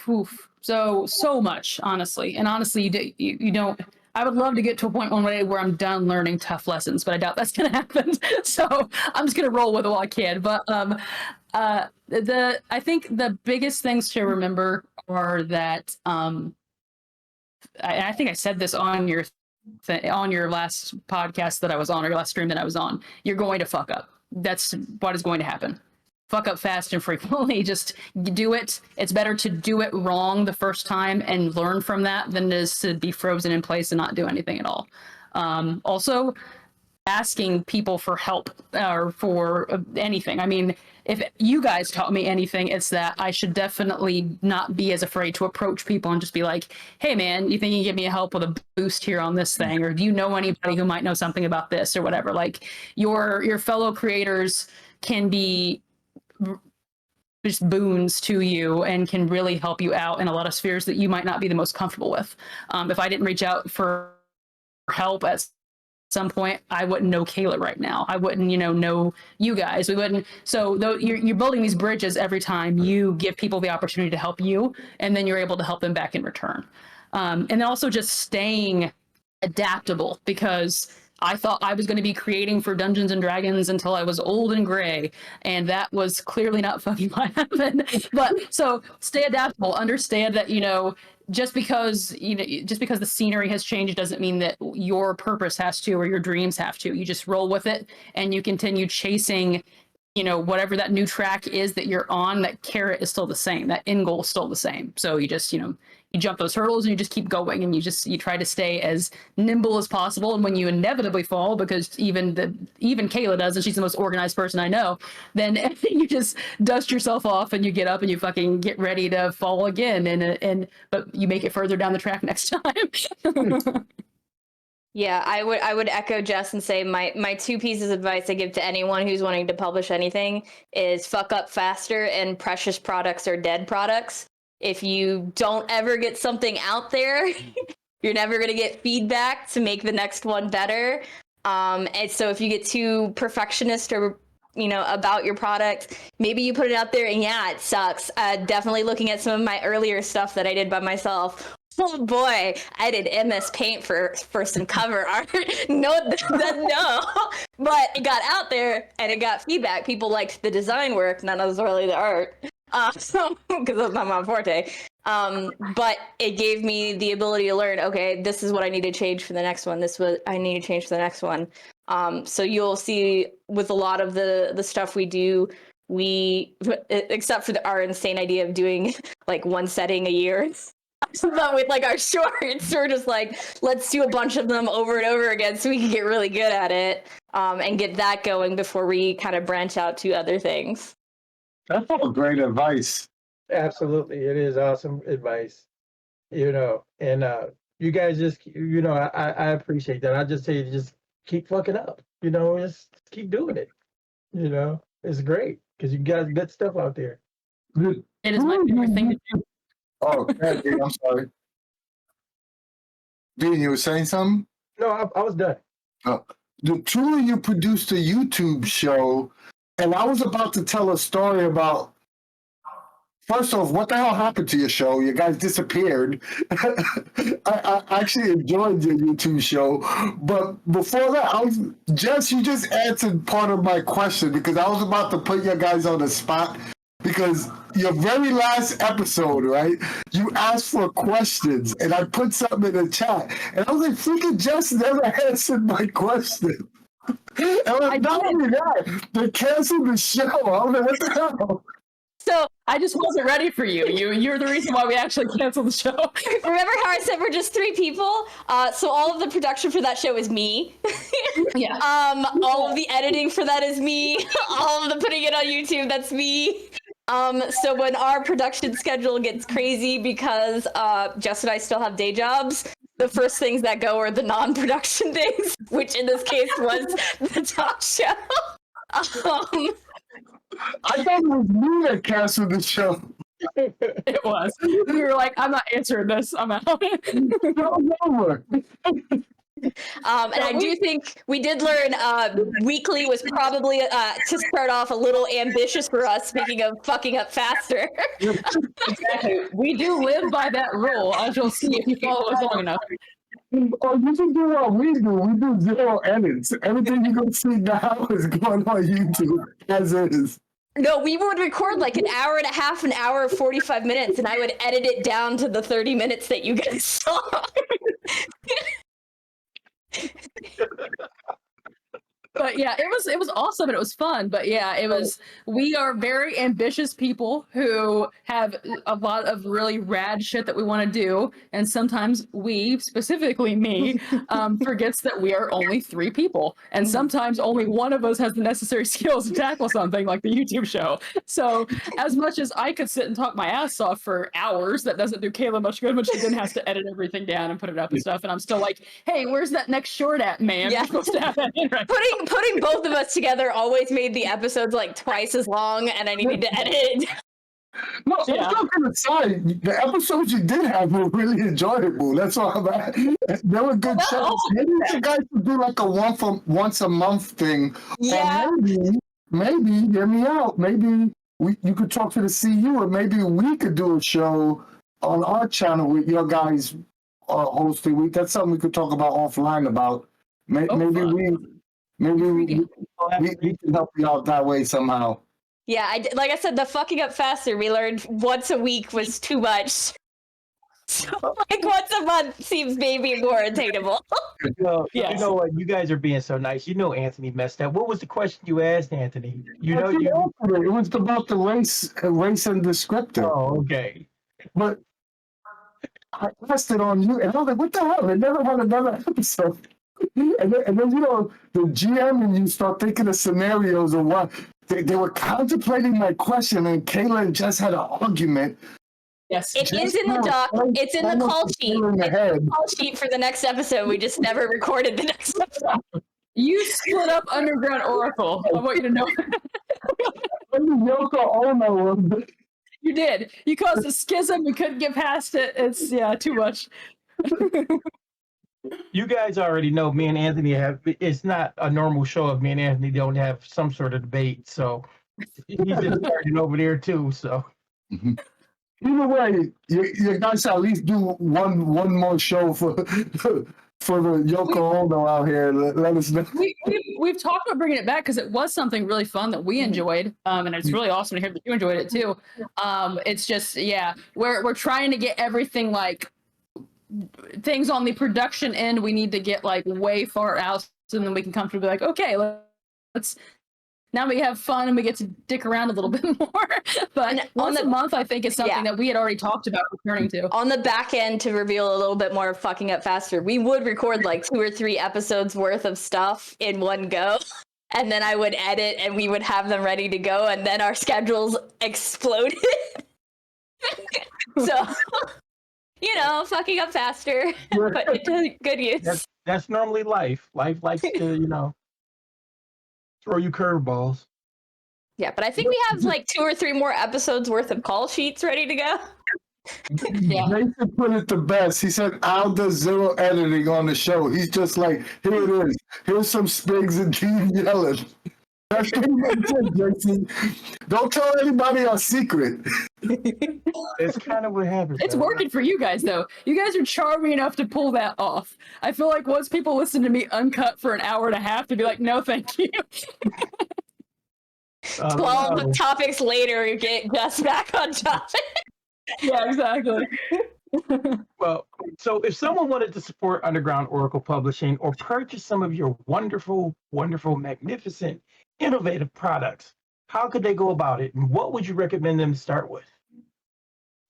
Oof. So much, honestly. And honestly, you don't. I would love to get to a point one day where I'm done learning tough lessons, but I doubt that's going to happen. So I'm just going to roll with it while I can. But I think the biggest things to remember are that I think I said this on your last podcast that I was on, or your last stream that I was on. You're going to fuck up. That's what is going to happen. Fuck up fast and frequently. Just do it. It's better to do it wrong the first time and learn from that than it is to be frozen in place and not do anything at all. Also, asking people for help or for anything. I mean, if you guys taught me anything, it's that I should definitely not be as afraid to approach people and just be like, hey man, you think you can give me a help with a boost here on this thing? Or do you know anybody who might know something about this or whatever? Like your fellow creators can be just boons to you and can really help you out in a lot of spheres that you might not be the most comfortable with. If I didn't reach out for help at some point, I wouldn't know Kayla right now. I wouldn't, know you guys. We wouldn't. So though you're building these bridges every time you give people the opportunity to help you, and then you're able to help them back in return. And then also just staying adaptable, because I thought I was going to be creating for Dungeons and Dragons until I was old and gray, and that was clearly not fucking what happened. But so stay adaptable. Understand that just because the scenery has changed doesn't mean that your purpose has to or your dreams have to. You just roll with it and you continue chasing. Whatever that new track is that you're on, that carrot is still the same. That end goal is still the same. So you just you jump those hurdles and you just keep going, and you try to stay as nimble as possible. And when you inevitably fall, because even Kayla does, and she's the most organized person I know, then you just dust yourself off and you get up and you fucking get ready to fall again, but you make it further down the track next time. Yeah, I would echo Jess and say my two pieces of advice I give to anyone who's wanting to publish anything is fuck up faster, and precious products are dead products. If you don't ever get something out there, you're never going to get feedback to make the next one better. And so if you get too perfectionist or about your product, maybe you put it out there and yeah, it sucks. Definitely looking at some of my earlier stuff that I did by myself. Oh boy, I did MS Paint for some cover art. No, but it got out there and it got feedback. People liked the design work, not necessarily the art. Because that's not my forte. But it gave me the ability to learn, okay, this is what I need to change for the next one. This is what I need to change for the next one. So you'll see with a lot of the stuff we do, except for our insane idea of doing like one setting a year. But with like our shorts, we're just like, let's do a bunch of them over and over again so we can get really good at it, and get that going before we kind of branch out to other things. That's all great advice. Absolutely, it is awesome advice. And you guys just, I appreciate that. I just say just keep fucking up. Just keep doing it. It's great because you got good stuff out there. It is my favorite thing to do. Oh, Anthony, I'm sorry. Dean, you were saying something? No, I was done. The two of you produced a YouTube show, and I was about to tell a story about. First off, what the hell happened to your show? You guys disappeared. I actually enjoyed your YouTube show, but before that, Jess, you just answered part of my question because I was about to put you guys on the spot. Because your very last episode, right? You asked for questions, and I put something in the chat, and I was like, "Freaking Jess never answered my question." And not only that, they canceled the show. I was like, "What the hell?" So I just wasn't ready for you. You're the reason why we actually canceled the show. Remember how I said we're just 3 people? So all of the production for that show is me. Yeah. All of the editing for that is me. All of the putting it on YouTube, that's me. So when our production schedule gets crazy because Jess and I still have day jobs, the first things that go are the non-production things, which in this case was the talk show. I thought it was me that canceled the show. It was. We were like, I'm not answering this. I'm out. Over. And I do think we did learn weekly was probably to start off a little ambitious for us, speaking of fucking up faster. Exactly. We do live by that rule, as you'll see if you follow us long enough. Oh, you can do what we do. We do 0 edits. Everything you're going to see now is going on YouTube as is. No, we would record like an hour and a half, an hour and 45 minutes, and I would edit it down to the 30 minutes that you guys saw. But yeah, it was awesome and it was fun. But yeah, we are very ambitious people who have a lot of really rad shit that we want to do. And sometimes we, specifically me, forgets that we are only 3 people. And sometimes only one of us has the necessary skills to tackle something like the YouTube show. So as much as I could sit and talk my ass off for hours, that doesn't do Kayla much good when she then has to edit everything down and put it up and stuff. And I'm still like, hey, where's that next short at, man? Yeah. We're supposed to have that in right Putting both of us together always made the episodes like twice as long, and I needed to edit it. No, I'm not going to say the episodes you did have were really enjoyable. That's all I'm at. They were good shows. Maybe you guys could do like a once a month thing. Yeah. Or maybe, hear me out. Maybe you could talk to the CU, or maybe we could do a show on our channel with your guys hosting. That's something we could talk about offline about. Maybe we can help you out that way somehow. Yeah, like I said, the fucking up faster we learned once a week was too much. So like once a month seems maybe more attainable. Yes. You know what? You guys are being so nice. Anthony messed up. What was the question you asked, Anthony? It was about the race and descriptor. Oh, okay. But I asked it on you, and I was like, what the hell? They never had another episode. And then the GM and you start thinking of scenarios of what they were contemplating my question, and Kayla and Jess had an argument. Yes, it is in the doc. It's in the call sheet. It's in the call sheet for the next episode. We just never recorded the next episode. You split up Underground Oracle. I want you to know. You did. You caused a schism. We couldn't get past it. It's too much. You guys already know me and Anthony it's not a normal show if me and Anthony don't have some sort of debate. So he's just starting over there too. So either way, you guys at least do one more show for the Yoko Ono out here. Let us know. We've talked about bringing it back because it was something really fun that we enjoyed, and it's really awesome to hear that you enjoyed it too. It's just we're trying to get everything like things on the production end. We need to get like way far out, so then we can comfortably be like, okay, let's. Now we have fun and we get to dick around a little bit more. But once a month, I think, is something that we had already talked about returning to. On the back end, to reveal a little bit more of fucking up faster, we would record like 2 or 3 episodes worth of stuff in one go. And then I would edit and we would have them ready to go. And then our schedules exploded. So fucking up faster, but into good use. That's normally life. Life likes to, throw you curveballs. Yeah, but I think we have like 2 or 3 more episodes worth of call sheets ready to go. Yeah. Nathan put it the best. He said Al does zero editing on the show. He's just like, here it is. Here's some Spigs and Gene yelling. That's pretty much it, JC. Don't tell anybody our secret. It's kind of what happens. It's man. working for you guys, though. You guys are charming enough to pull that off. I feel like once people listen to me uncut for an hour and a half, they'd be like, no, thank you. 12 topics later, you get Jess back on topic. Yeah, exactly. Well, so if someone wanted to support Underground Oracle Publishing or purchase some of your wonderful, wonderful, magnificent, innovative products, how could they go about it? And what would you recommend them to start with?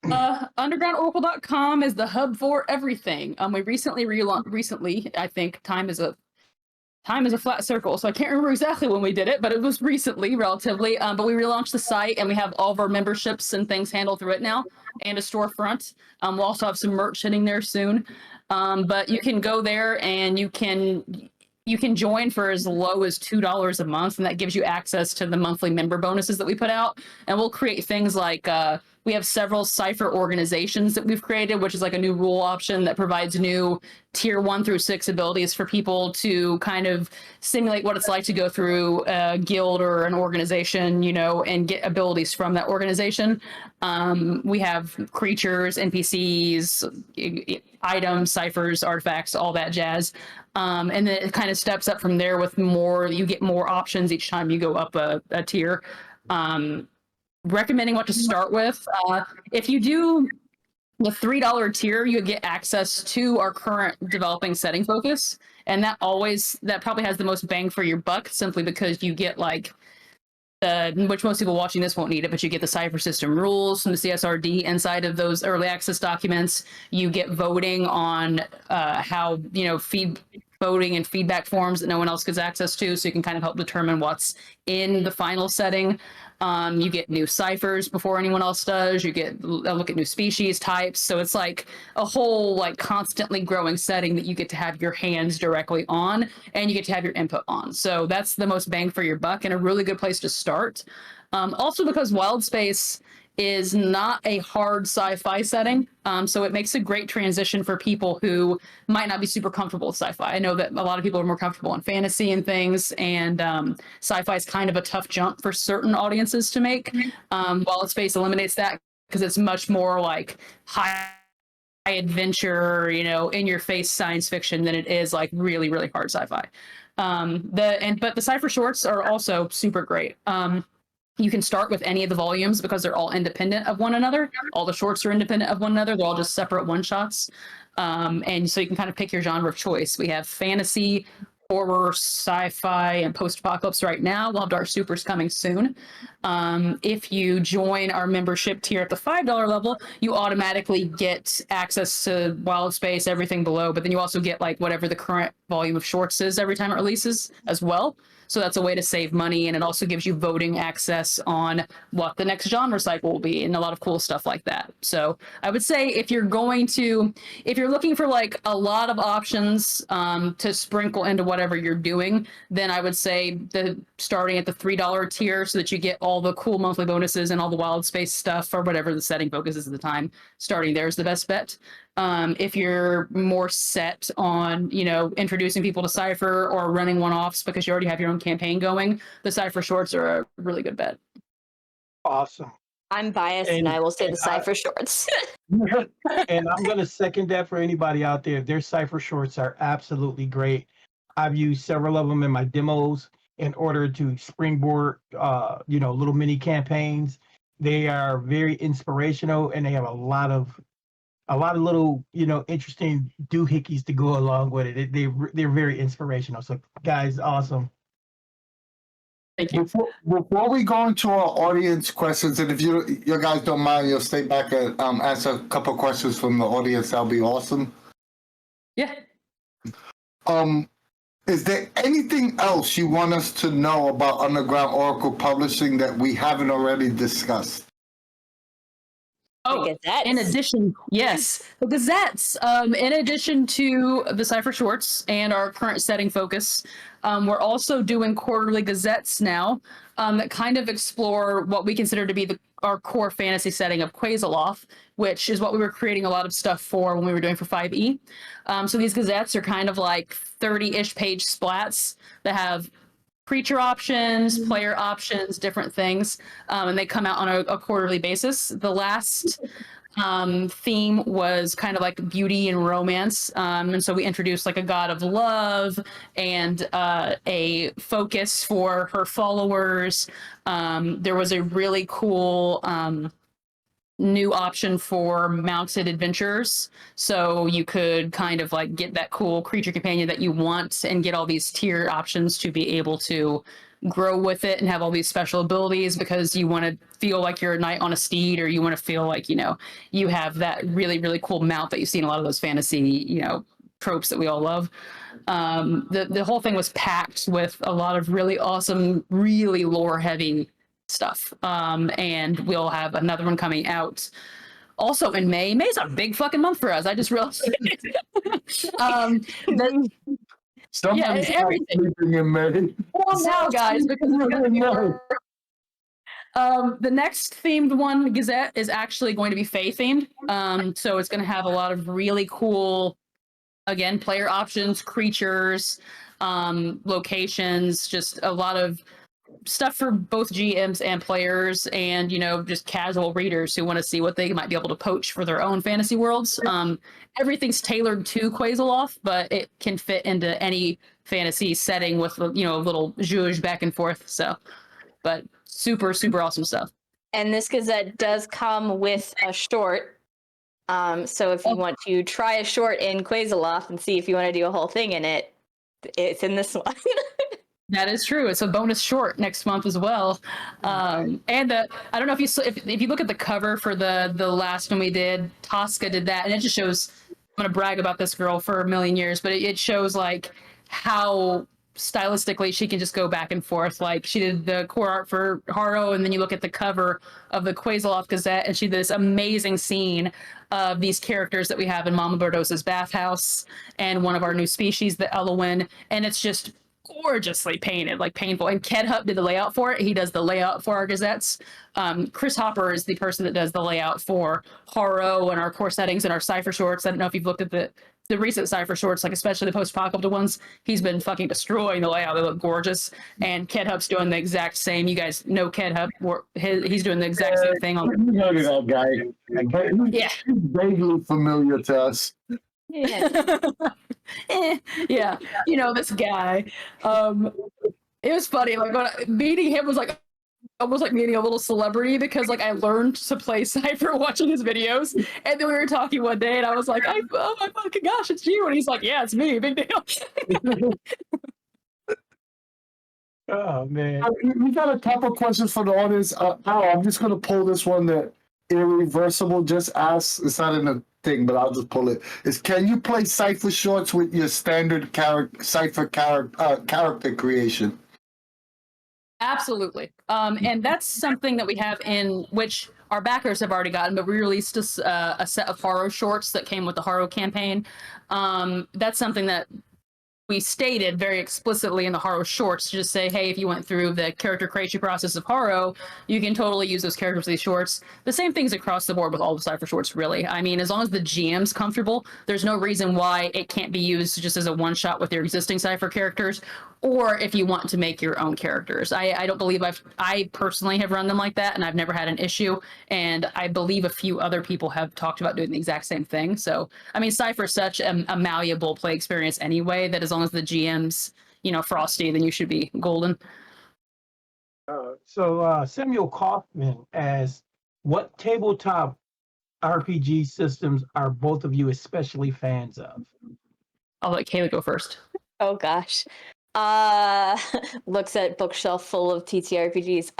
Undergroundoracle.com is the hub for everything. We recently, I think time is a flat circle, so I can't remember exactly when we did it, but it was recently, relatively. But we relaunched the site, and we have all of our memberships and things handled through it now, and a storefront. We'll also have some merch hitting there soon. But you can go there, and you can join for as low as $2 a month, and that gives you access to the monthly member bonuses that we put out. And we'll create things like we have several Cypher organizations that we've created, which is like a new rule option that provides new tier 1 through 6 abilities for people to kind of simulate what it's like to go through a guild or an organization, and get abilities from that organization. We have creatures, NPCs, items, ciphers, artifacts, all that jazz. And then it kind of steps up from there with more, you get more options each time you go up a tier. Recommending what to start with. If you do the $3 tier, you get access to our current developing setting focus. And that probably has the most bang for your buck, simply because you get like, which most people watching this won't need it, but you get the Cypher System rules from the CSRD inside of those early access documents. You get voting on how, voting and feedback forms that no one else gets access to, so you can kind of help determine what's in the final setting. You get new ciphers before anyone else does. You get a look at new species types. So it's like a whole constantly growing setting that you get to have your hands directly on, and you get to have your input on. So that's the most bang for your buck and a really good place to start. Also because Wild Space is not a hard sci-fi setting. So it makes a great transition for people who might not be super comfortable with sci-fi. I know that a lot of people are more comfortable in fantasy and things, and sci-fi is kind of a tough jump for certain audiences to make. Wild Space eliminates that because it's much more like high adventure, in your face science fiction than it is like really, really hard sci-fi. But the Cypher shorts are also super great. You can start with any of the volumes because they're all independent of one another. All the shorts are independent of one another. They're all just separate one-shots. And so you can kind of pick your genre of choice. We have fantasy, horror, sci-fi, and post-apocalypse right now. We'll have Dark Supers coming soon. If you join our membership tier at the $5 level, you automatically get access to Wild Space, everything below, but then you also get whatever the current volume of shorts is every time it releases as well. So that's a way to save money, and it also gives you voting access on what the next genre cycle will be and a lot of cool stuff like that. So I would say if you're looking for a lot of options to sprinkle into whatever you're doing, then I would say starting at the $3 tier so that you get all the cool monthly bonuses and all the Wild Space stuff or whatever the setting focus is at the time. Starting there is the best bet. If you're more set on, introducing people to Cypher or running one-offs because you already have your own campaign going, the Cypher shorts are a really good bet. Awesome. I'm biased, and I will say the Cypher shorts. And I'm going to second that for anybody out there. Their Cypher shorts are absolutely great. I've used several of them in my demos in order to springboard, little mini campaigns. They are very inspirational, and they have a lot of little, interesting doohickeys to go along with it. They're very inspirational. So, guys, awesome. Thank you. Before we go into our audience questions, and if you guys don't mind, you'll stay back and answer a couple of questions from the audience. That'll be awesome. Yeah. Is there anything else you want us to know about Underground Oracle Publishing that we haven't already discussed? Oh, Gazettes. in addition, yes, the Gazettes. In addition to the Cypher Shorts and our current setting focus, we're also doing quarterly Gazettes now that kind of explore what we consider to be our core fantasy setting of Quasaloth, which is what we were creating a lot of stuff for when we were doing for 5e. So these Gazettes are kind of like 30-ish page splats that have creature options, player options, different things, and they come out on a quarterly basis. The last theme was kind of like beauty and romance, and so we introduced like a god of love and a focus for her followers. There was a really cool new option for mounted adventures, so you could kind of like get that cool creature companion that you want and get all these tier options to be able to grow with it and have all these special abilities because you want to feel like you're a knight on a steed, or you want to feel like, you know, you have that really, really cool mount that you see in a lot of those fantasy, you know, tropes that we all love. The whole thing was packed with a lot of really awesome, really lore heavy stuff. And we'll have another one coming out also in May. May's a big fucking month for us. I just realized. Somebody's everything. sleeping in May. Well, now, guys, because it's gonna be the next themed one, Gazette, is actually going to be Fae themed. So it's going to have a lot of really cool, again, player options, creatures, locations, just a lot of stuff for both GMs and players, and, you know, just casual readers who want to see what they might be able to poach for their own fantasy worlds. Everything's tailored to Quasaloth, but it can fit into any fantasy setting with, you know, a little zhuzh back and forth. So, but super, super awesome stuff. And this Gazette does come with a short. So if you want to try a short in Quasaloth and see if you want to do a whole thing in it, it's in this one. That is true. It's a bonus short next month as well. And I don't know if you if you look at the cover for the last one we did, Tosca did that, and it just shows. I'm gonna brag about this girl for a million years, but it shows like how stylistically she can just go back and forth. Like she did the core art for Haro, and then you look at the cover of the Quasaloth Gazette, and she did this amazing scene of these characters that we have in Mama Bardos's bathhouse and one of our new species, the Elowin, and it's just gorgeously painted, like painful. And Kedhup did the layout for it. He does the layout for our Gazettes. Chris Hopper is the person that does the layout for Haro and our core settings and our Cypher shorts. I don't know if you've looked at the recent Cypher shorts, like especially the post-apocalyptic ones. He's been fucking destroying the layout. They look gorgeous. And Kedhup's doing the exact same. You guys know Kedhup. He's doing the exact same thing on. You know that guy. Yeah, He's vaguely familiar to us. Yeah. Yeah, you know this guy. It was funny. Like meeting him was like almost like meeting a little celebrity, because like I learned to play Cypher watching his videos, and then we were talking one day, and I was like, "Oh my fucking gosh, it's you!" And he's like, "Yeah, it's me. Big deal." Oh man, We got a couple questions for the audience. I'm just gonna pull this one that Irreversible just asked. It's not in the thing, but I'll just pull it. Can you play Cypher shorts with your standard Cypher character creation? Absolutely. And that's something that we have in which our backers have already gotten, but we released a set of Haro shorts that came with the Haro campaign. That's something that we stated very explicitly in the Haro shorts to just say, hey, if you went through the character creation process of Haro, you can totally use those characters for these shorts. The same things across the board with all the Cypher shorts, really. I mean, as long as the GM's comfortable, there's no reason why it can't be used just as a one-shot with your existing Cypher characters, or if you want to make your own characters. I don't believe I personally have run them like that, and I've never had an issue, and I believe a few other people have talked about doing the exact same thing. So, I mean, Cypher is such a malleable play experience anyway, that as long as the GM's, you know, frosty, then you should be golden. So Samuel Kaufman asks, what tabletop RPG systems are both of you especially fans of? I'll let Kayla go first. Oh gosh. Looks at bookshelf full of TTRPGs.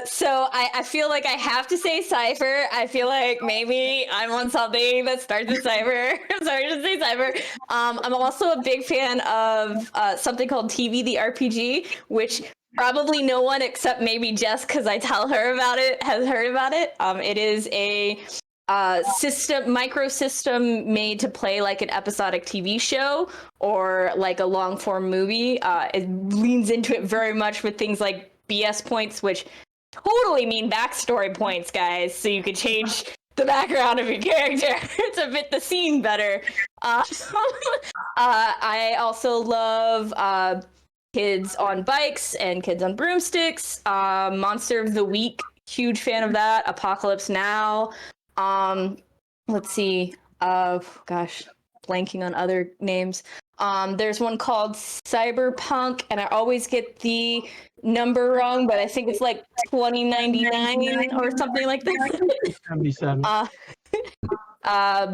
So I feel like I have to say Cypher. I feel like maybe I'm on something that starts with Cypher. I'm sorry to say Cypher. I'm also a big fan of something called TV the RPG, which probably no one except maybe Jess, because I tell her about it, has heard about it. It is a micro system made to play like an episodic TV show or like a long form movie. It leans into it very much with things like BS points, which totally mean backstory points, guys. So you could change the background of your character to fit the scene better. I also love Kids on Bikes and Kids on Broomsticks. Monster of the Week, huge fan of that. Apocalypse Now. Let's see. Gosh, blanking on other names. There's one called Cyberpunk, and I always get the number wrong, but I think it's like 2099 or something like that. 77.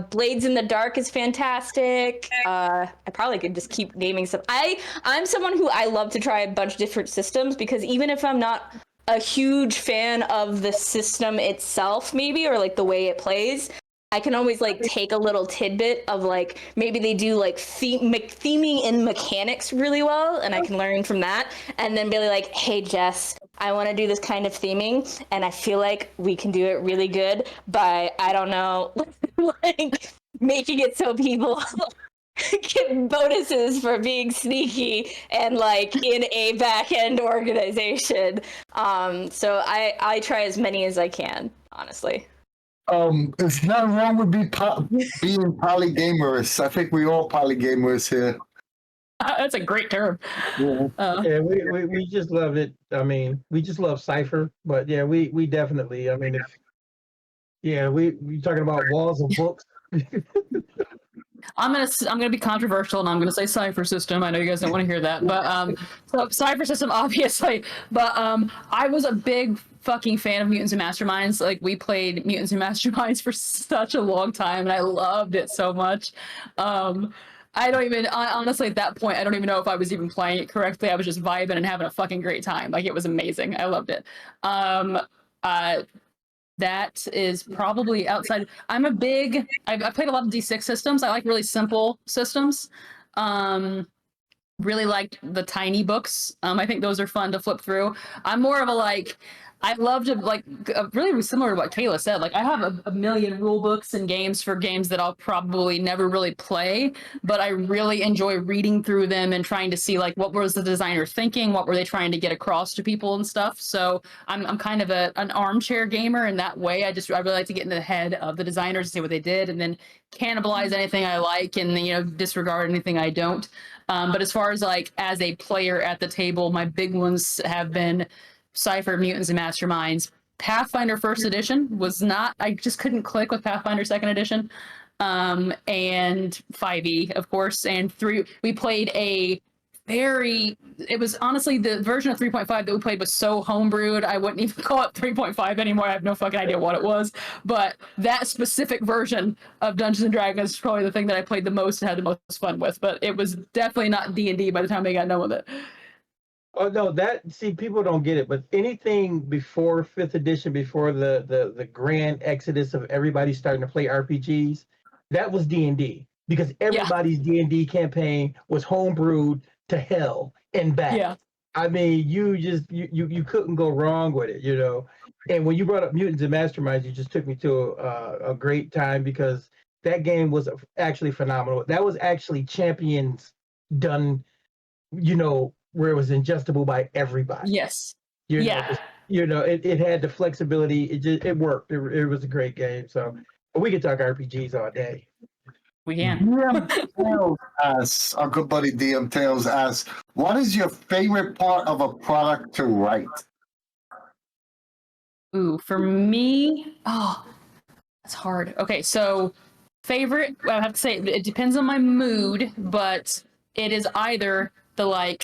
Blades in the Dark is fantastic. I probably could just keep naming some. I'm someone who I love to try a bunch of different systems, because even if I'm not a huge fan of the system itself, maybe, or like the way it plays, I can always like take a little tidbit of like, maybe they do like theming and mechanics really well, and I can learn from that, and then be like, hey Jess, I want to do this kind of theming, and I feel like we can do it really good by, I don't know, like making it so people get bonuses for being sneaky and like in a back-end organization. So I try as many as I can, honestly. It's not wrong with being polygamous. I think we all polygamers here. That's a great term. Yeah. Yeah, we just love it. I mean, we just love Cypher, but yeah, we definitely. I mean, we talking about walls of books. I'm gonna be controversial, and I'm gonna say Cypher System. I know you guys don't want to hear that, but so Cypher System, obviously. But I was a big fucking fan of Mutants and Masterminds. Like, we played Mutants and Masterminds for such a long time, and I loved it so much. I don't even, honestly, at that point, I don't even know if I was even playing it correctly. I was just vibing and having a fucking great time. Like, it was amazing. I loved it. That is probably outside. I played a lot of D6 systems. I like really simple systems. Really liked the tiny books. I think those are fun to flip through. I'm more of a like, I love to like, really similar to what Kayla said. Like, I have a million rule books and games for games that I'll probably never really play, but I really enjoy reading through them and trying to see like, what was the designer thinking? What were they trying to get across to people and stuff? So I'm kind of an armchair gamer in that way. I really like to get into the head of the designers and see what they did, and then cannibalize anything I like, and disregard anything I don't. But as far as like as a player at the table, my big ones have been Cypher, Mutants, and Masterminds. Pathfinder First Edition was not, I just couldn't click with Pathfinder Second Edition. And 5e, of course, and 3. We played it was honestly the version of 3.5 that we played was so homebrewed, I wouldn't even call it 3.5 anymore. I have no fucking idea what it was. But that specific version of Dungeons and Dragons is probably the thing that I played the most and had the most fun with. But it was definitely not D&D by the time I got done with it. Oh no, people don't get it, but anything before 5th edition, before the grand exodus of everybody starting to play RPGs, that was D&D, because everybody's D&D campaign was homebrewed to hell and back. Yeah. I mean, you couldn't go wrong with it, And when you brought up Mutants and Masterminds, you just took me to a great time, because that game was actually phenomenal. That was actually Champions done, where it was ingestible by everybody. Yes. It had the flexibility. It worked. It was a great game. So, but we could talk RPGs all day. We can. DM Tails asks, our good buddy DM Tails asks, what is your favorite part of a product to write? Ooh, for me, that's hard. Okay, so favorite, I have to say it depends on my mood, but it is either the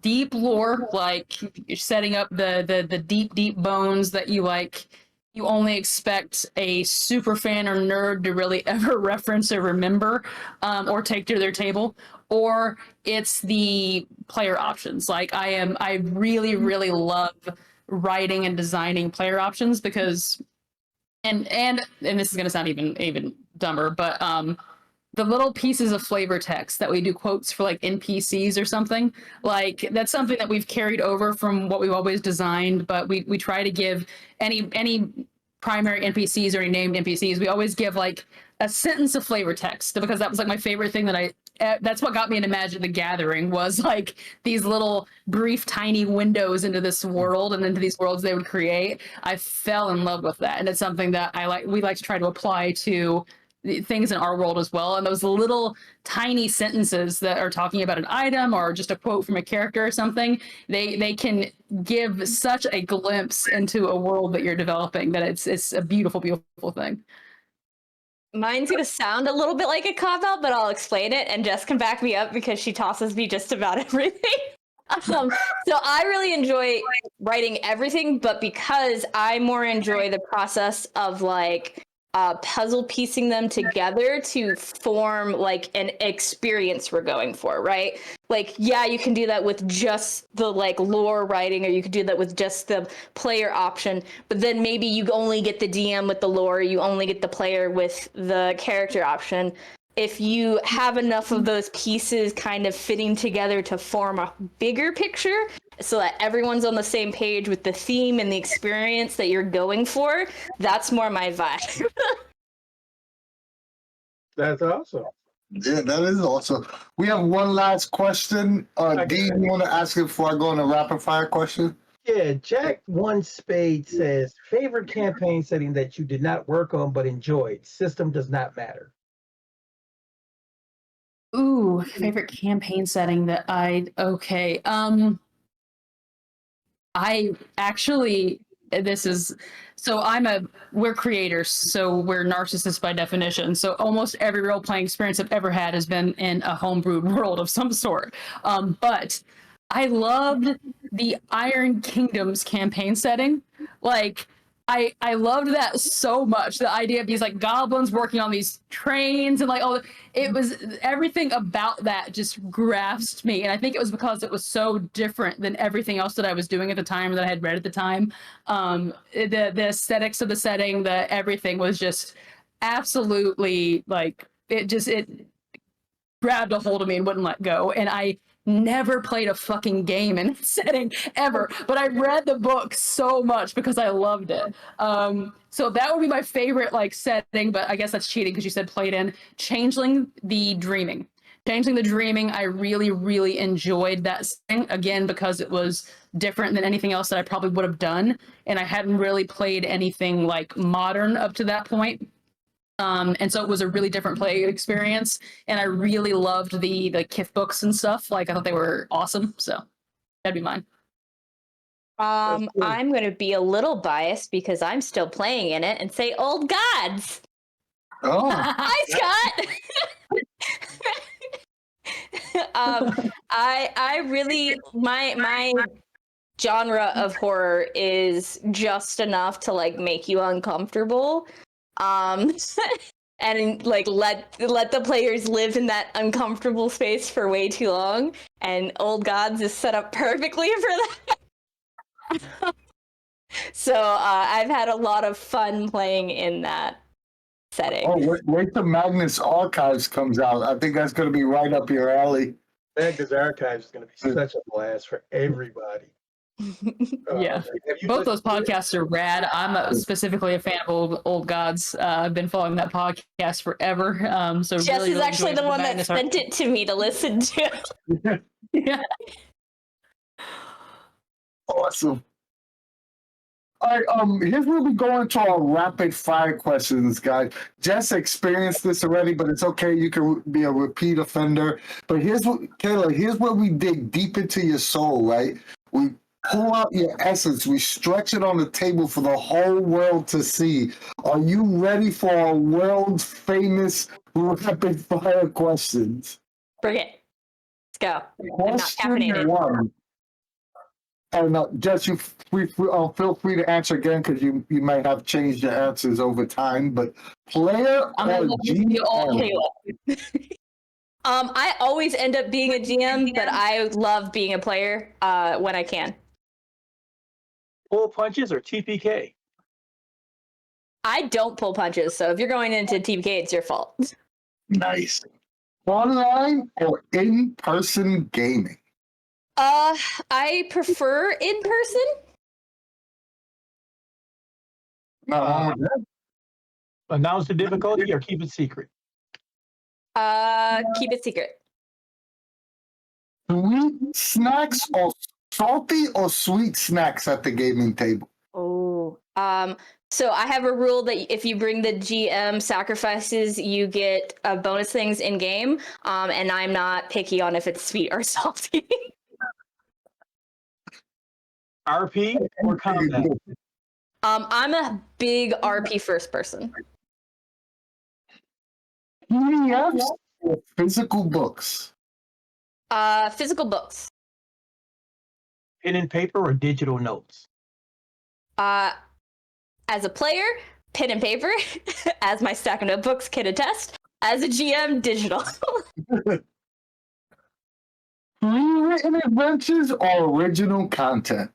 deep lore, like you're setting up the deep bones that you only expect a super fan or nerd to really ever reference or remember, or take to their table, or it's the player options. Like I really love writing and designing player options, because and this is going to sound even dumber, but the little pieces of flavor text that we do quotes for like NPCs or something, like that's something that we've carried over from what we've always designed, but we try to give any primary NPCs or any named NPCs, we always give like a sentence of flavor text, because that was like my favorite thing that's what got me into Magic the Gathering, was like these little brief tiny windows into this world and into these worlds they would create. I fell in love with that, and it's something that we like to try to apply to things in our world as well. And those little tiny sentences that are talking about an item or just a quote from a character or something, they can give such a glimpse into a world that you're developing that it's a beautiful thing. Mine's gonna sound a little bit like a cop-out, but I'll explain it, and Jess can back me up because she tosses me just about everything. So I really enjoy writing everything, but because I more enjoy the process of like puzzle piecing them together to form like an experience we're going for, right? Like, yeah, you can do that with just the like lore writing, or you could do that with just the player option, but then maybe you only get the DM with the lore, you only get the player with the character option. If you have enough of those pieces kind of fitting together to form a bigger picture so that everyone's on the same page with the theme and the experience that you're going for, that's more my vibe. That's awesome. Yeah, that is awesome. We have one last question. Dean, you want to ask it before I go on a rapid fire question? Yeah, Jack One Spade says, favorite campaign setting that you did not work on but enjoyed. System does not matter. Ooh, favorite campaign setting that okay. I actually, we're creators, so we're narcissists by definition. So almost every role playing experience I've ever had has been in a homebrewed world of some sort. But I loved the Iron Kingdoms campaign setting. Like, I loved that so much. The idea of these like goblins working on these trains and like it was everything about that just grasped me. And I think it was because it was so different than everything else that I was doing at the time, that I had read at the time. The aesthetics of the setting, the everything was just absolutely like it grabbed a hold of me and wouldn't let go. And I never played a fucking game in that setting ever, but I read the book so much because I loved it. So that would be my favorite like setting, but I guess that's cheating because you said played in Changeling the Dreaming. Changeling the Dreaming, I really, really enjoyed that setting, again, because it was different than anything else that I probably would have done. And I hadn't really played anything like modern up to that point. And so it was a really different play experience, and I really loved the Kith books and stuff. Like, I thought they were awesome. So that'd be mine. I'm going to be a little biased because I'm still playing in it and say Old Gods. Oh, Hi, Scott. I really my genre of horror is just enough to like make you uncomfortable. And like let the players live in that uncomfortable space for way too long, and Old Gods is set up perfectly for that. So I've had a lot of fun playing in that setting. Oh, wait till Magnus Archives comes out. I think that's going to be right up your alley. Magnus Archives is going to be such a blast for everybody. Yeah, both those podcasts are rad. I'm specifically a fan of Old Gods. I've been following that podcast forever. So Jess really, is really actually the one that sent it to me to listen to. Yeah. Awesome. All right, here's where we go into our rapid fire questions, guys. Jess experienced this already, but it's okay. You can be a repeat offender. But Kayla, here's where we dig deep into your soul, right? We pull out your essence. We stretch it on the table for the whole world to see. Are you ready for our world famous rapid fire questions? Bring it. Let's go. Question I'm not caffeinated. one. And Jess, you feel free to answer again because you might have changed your answers over time. But player or GM? I always end up being a GM, but I love being a player when I can. Pull punches or TPK? I don't pull punches, so if you're going into TPK, it's your fault. Nice. Online or in-person gaming? I prefer in person. Not wrong with that. Announce the difficulty or keep it secret. Keep it secret. Sweet snacks or salty or sweet snacks at the gaming table? Oh. So I have a rule that if you bring the GM sacrifices, you get bonus things in game. And I'm not picky on if it's sweet or salty. RP or combat? I'm a big RP first person. PDFs or physical books? Physical books. Pen and paper or digital notes? As a player, pen and paper. As my stack of notebooks can attest. As a GM, digital. Pre-written adventures or original content?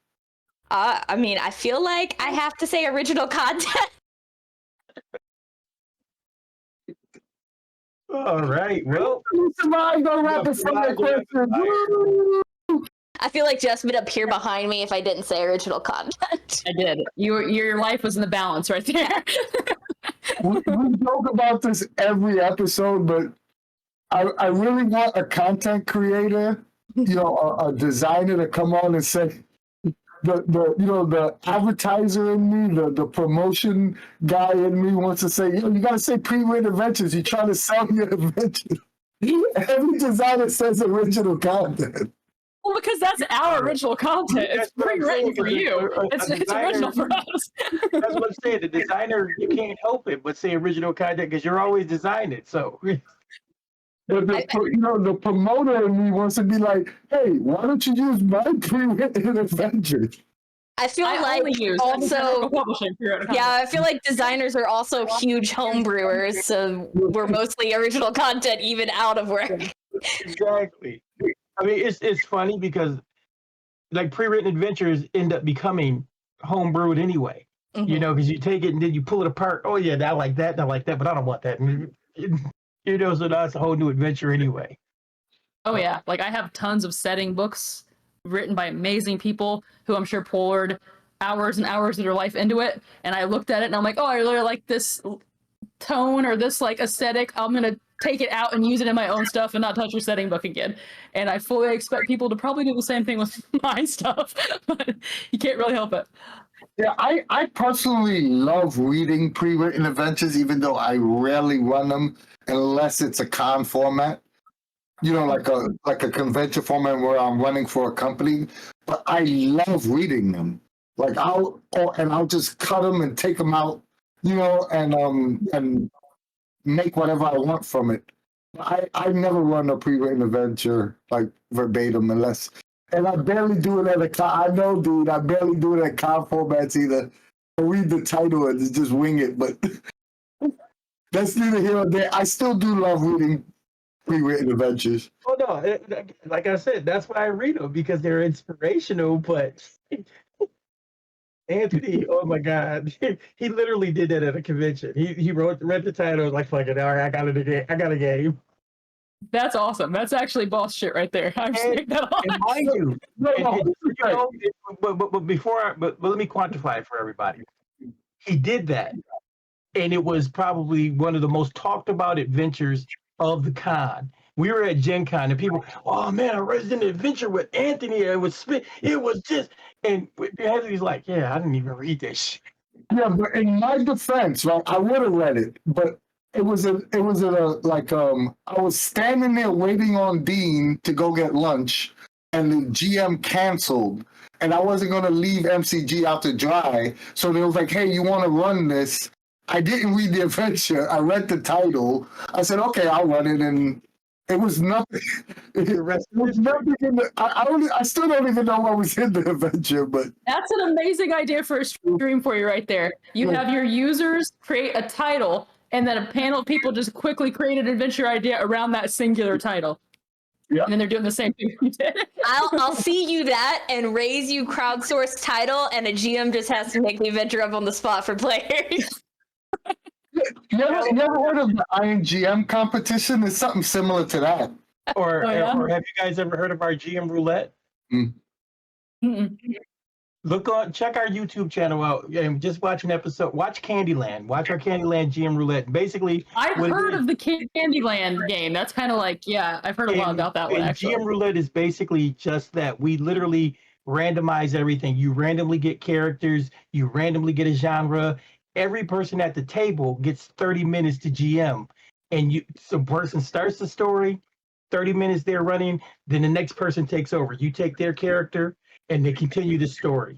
I mean, I feel like I have to say original content. All right. Well, Survived on rapid fire questions. I feel like Jess would appear behind me if I didn't say original content. I did. Your life was in the balance right there. we joke about this every episode, but I really want a content creator, a designer to come on and say, the advertiser in me, the promotion guy in me wants to say, you got to say pre-written adventures. You're trying to sell your adventure. Every designer says original content. Well, because that's our original content. It's pre-written for you. It's original for us. That's what I'm saying. The designer, you can't help it but say original content because you're always designing it. So. But the promoter in me wants to be like, hey, why don't you use my pre-written adventure? I feel like also, I feel like designers are also huge homebrewers, so we're mostly original content even out of work. Exactly. I mean, it's funny because like pre-written adventures end up becoming homebrewed anyway. Mm-hmm. Because you take it and then you pull it apart. Oh yeah, I like that, but I don't want that. So that's a whole new adventure anyway. Oh yeah, like I have tons of setting books written by amazing people who I'm sure poured hours and hours of their life into it. And I looked at it and I'm like, oh, I really like this tone or this like aesthetic. I'm gonna take it out and use it in my own stuff and not touch your setting book again. And I fully expect people to probably do the same thing with my stuff, but you can't really help it. Yeah, I personally love reading pre-written adventures, even though I rarely run them unless it's a con format. Like a convention format where I'm running for a company. But I love reading them. Like I'll just cut them and take them out, and make whatever I want from it. I never run a pre-written adventure like verbatim unless. And I barely do it at a con. I know, dude. I barely do it at con formats either. I read the title and just wing it, but that's neither here nor there. I still do love reading pre-written adventures. Oh no, like I said, that's why I read them because they're inspirational. But Anthony, oh my God, he literally did that at a convention. He read the title, like, fuck it, all right, I got a game. That's awesome. That's actually boss shit right there. I'm saying that on. And mind you, but let me quantify it for everybody. He did that, and it was probably one of the most talked about adventures of the con. We were at Gen Con, and people, oh man, I read an adventure with Anthony. It was just, and Anthony's like, yeah, I didn't even read this shit. Yeah, but in my defense, right, I would have read it, but I was standing there waiting on Dean to go get lunch, and the GM canceled, and I wasn't going to leave MCG out to dry. So they was like, hey, you want to run this? I didn't read the adventure. I read the title. I said, okay, I'll run it, and it was nothing. It was nothing in the, I still don't even know what was in the adventure, but that's an amazing idea for a stream for you right there. You have your users create a title, and then a panel of people just quickly create an adventure idea around that singular title. Yeah. And then they're doing the same thing you did. I'll see you that and raise you crowdsourced title, and a GM just has to make the adventure up on the spot for players. You ever heard of the INGM competition? It's something similar to that. Or, Oh, yeah? or have you guys ever heard of our GM roulette? Mm-mm. Check our YouTube channel out and just watch an episode. Watch Candyland. Watch our Candyland GM roulette. Basically, I've what it heard is- of the Candyland game. That's kind of like, yeah, I've heard a lot about that one, and actually. GM roulette is basically just that. We literally randomize everything. You randomly get characters. You randomly get a genre. Every person at the table gets 30 minutes to GM, and some person starts the story. 30 minutes they're running, then the next person takes over. You take their character, and they continue the story.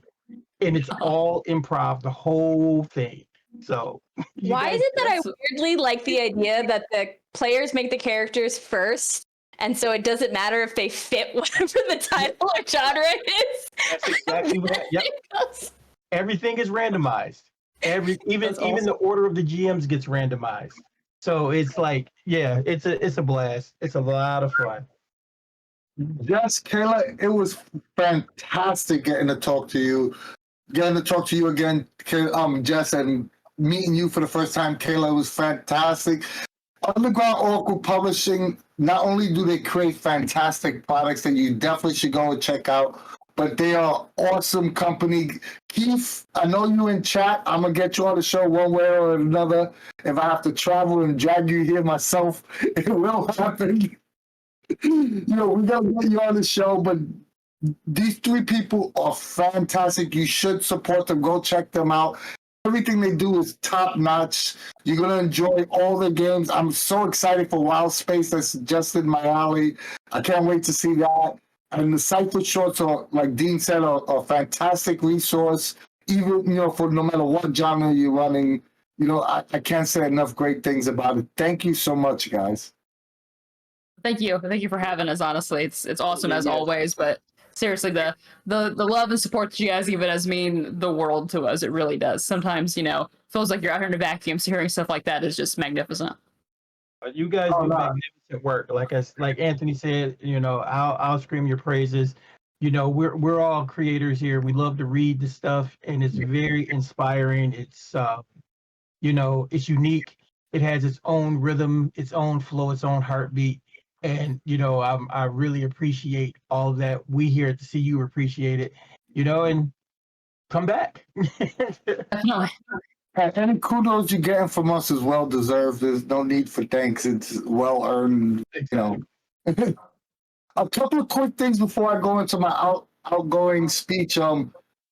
And it's all improv, the whole thing. So Why is guys, it that I that's- weirdly like the idea that the players make the characters first, and so it doesn't matter if they fit whatever the title or genre is? that's exactly what? Yep. Everything is randomized. Even That's awesome. the order of the GMs gets randomized. So it's like, yeah, it's a blast. It's a lot of fun. Yes, Kayla, it was fantastic getting to talk to you. Getting to talk to you again, Jess, and meeting you for the first time, Kayla, was fantastic. Underground Oracle Publishing, not only do they create fantastic products that you definitely should go and check out, but they are awesome company. Keith, I know you in chat. I'm going to get you on the show one way or another. If I have to travel and drag you here myself, it will happen. We got to get you on the show, but these three people are fantastic. You should support them. Go check them out. Everything they do is top notch. You're gonna enjoy all the games. I'm so excited for Wild Space. That's just in my alley. I can't wait to see that. And the Cypher shorts are, like Dean said, a fantastic resource. Even for no matter what genre you're running. I can't say enough great things about it. Thank you so much, guys. Thank you for having us. Honestly, it's awesome as always. But seriously, the love and support that you guys give it us mean the world to us. It really does. Sometimes feels like you're out here in a vacuum. So hearing stuff like that is just magnificent. You guys do magnificent work. Like Anthony said, I'll scream your praises. We're all creators here. We love to read the stuff, and it's very inspiring. It's it's unique. It has its own rhythm, its own flow, its own heartbeat. And I really appreciate all that. We here at the CU appreciate it. And come back. Definitely. Any kudos you're getting from us is well deserved. There's no need for thanks. It's well earned. A couple of quick things before I go into my outgoing speech. I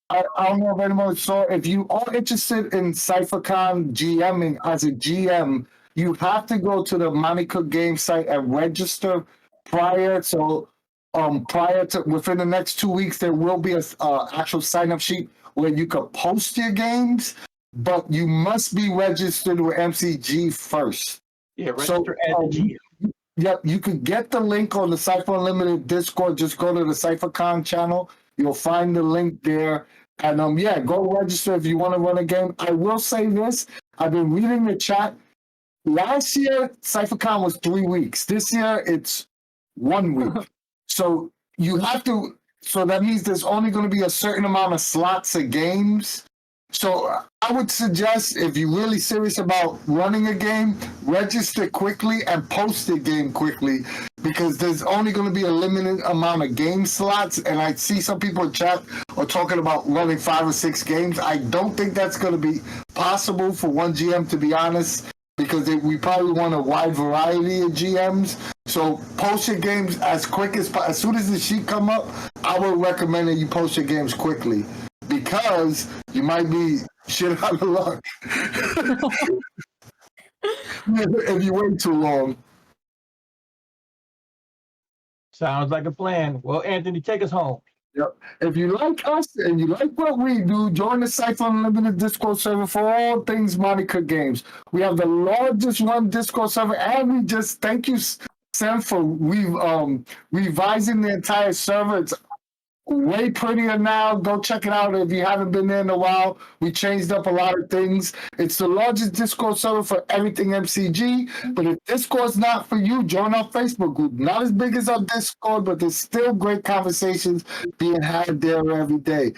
don't know if anyone saw. If you are interested in CypherCon GMing as a GM, you have to go to the Monica Game site and register prior. So within the next 2 weeks, there will be a actual sign-up sheet where you can post your games, but you must be registered with MCG first. Yeah, register as a GM. Yep, you can get the link on the Cypher Unlimited Discord. Just go to the CypherCon channel. You'll find the link there. And go register if you want to run a game. I will say this. I've been reading the chat. Last year, CypherCon was 3 weeks. This year, it's 1 week. So that means there's only going to be a certain amount of slots of games. So I would suggest, if you're really serious about running a game, register quickly and post the game quickly, because there's only going to be a limited amount of game slots. And I see some people in chat are talking about running 5 or 6 games. I don't think that's going to be possible for one GM, to be honest, because we probably want a wide variety of GMs. So post your games as soon as the sheet come up. I would recommend that you post your games quickly, because you might be shit out of luck if you wait too long. Sounds like a plan. Well, Anthony, take us home. Yep. If you like us and you like what we do, join the Cypher Unlimited Discord server for all things Monica Games. We have the largest run Discord server, and we just thank you, Sam, for revising the entire server. It's way prettier now. Go check it out if you haven't been there in a while. We changed up a lot of things. It's the largest Discord server for everything MCG. But if Discord's not for you, join our Facebook group. Not as big as our Discord, but there's still great conversations being had there every day.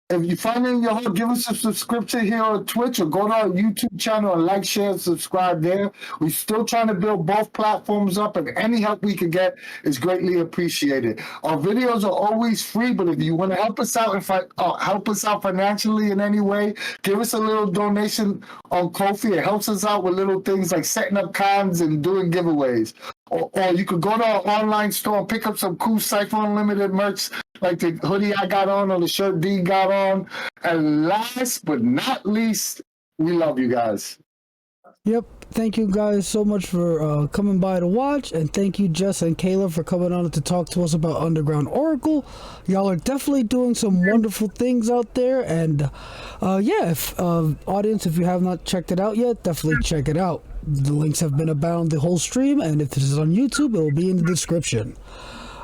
If you find it in your heart, give us a subscription here on Twitch or go to our YouTube channel and like, share, and subscribe there. We're still trying to build both platforms up, and any help we can get is greatly appreciated. Our videos are always free, but if you want to help us out help us out financially in any way, give us a little donation on Ko-fi. It helps us out with little things like setting up cons and doing giveaways. Or you could go to our online store and pick up some cool Cypher Unlimited merch, like the hoodie I got on or the shirt D got on. And last but not least, we love you guys. Yep. Thank you guys so much for coming by to watch, and thank you Jess and Kayla for coming on to talk to us about Underground Oracle. Y'all are definitely doing some wonderful things out there, and yeah, if audience, if you have not checked it out yet, definitely check it out. The links have been abound the whole stream, and if this is on YouTube, it will be in the description.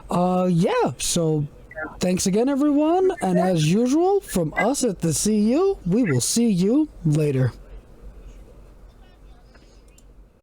Yeah, so thanks again everyone, and as usual from us at the CU, we will see you later.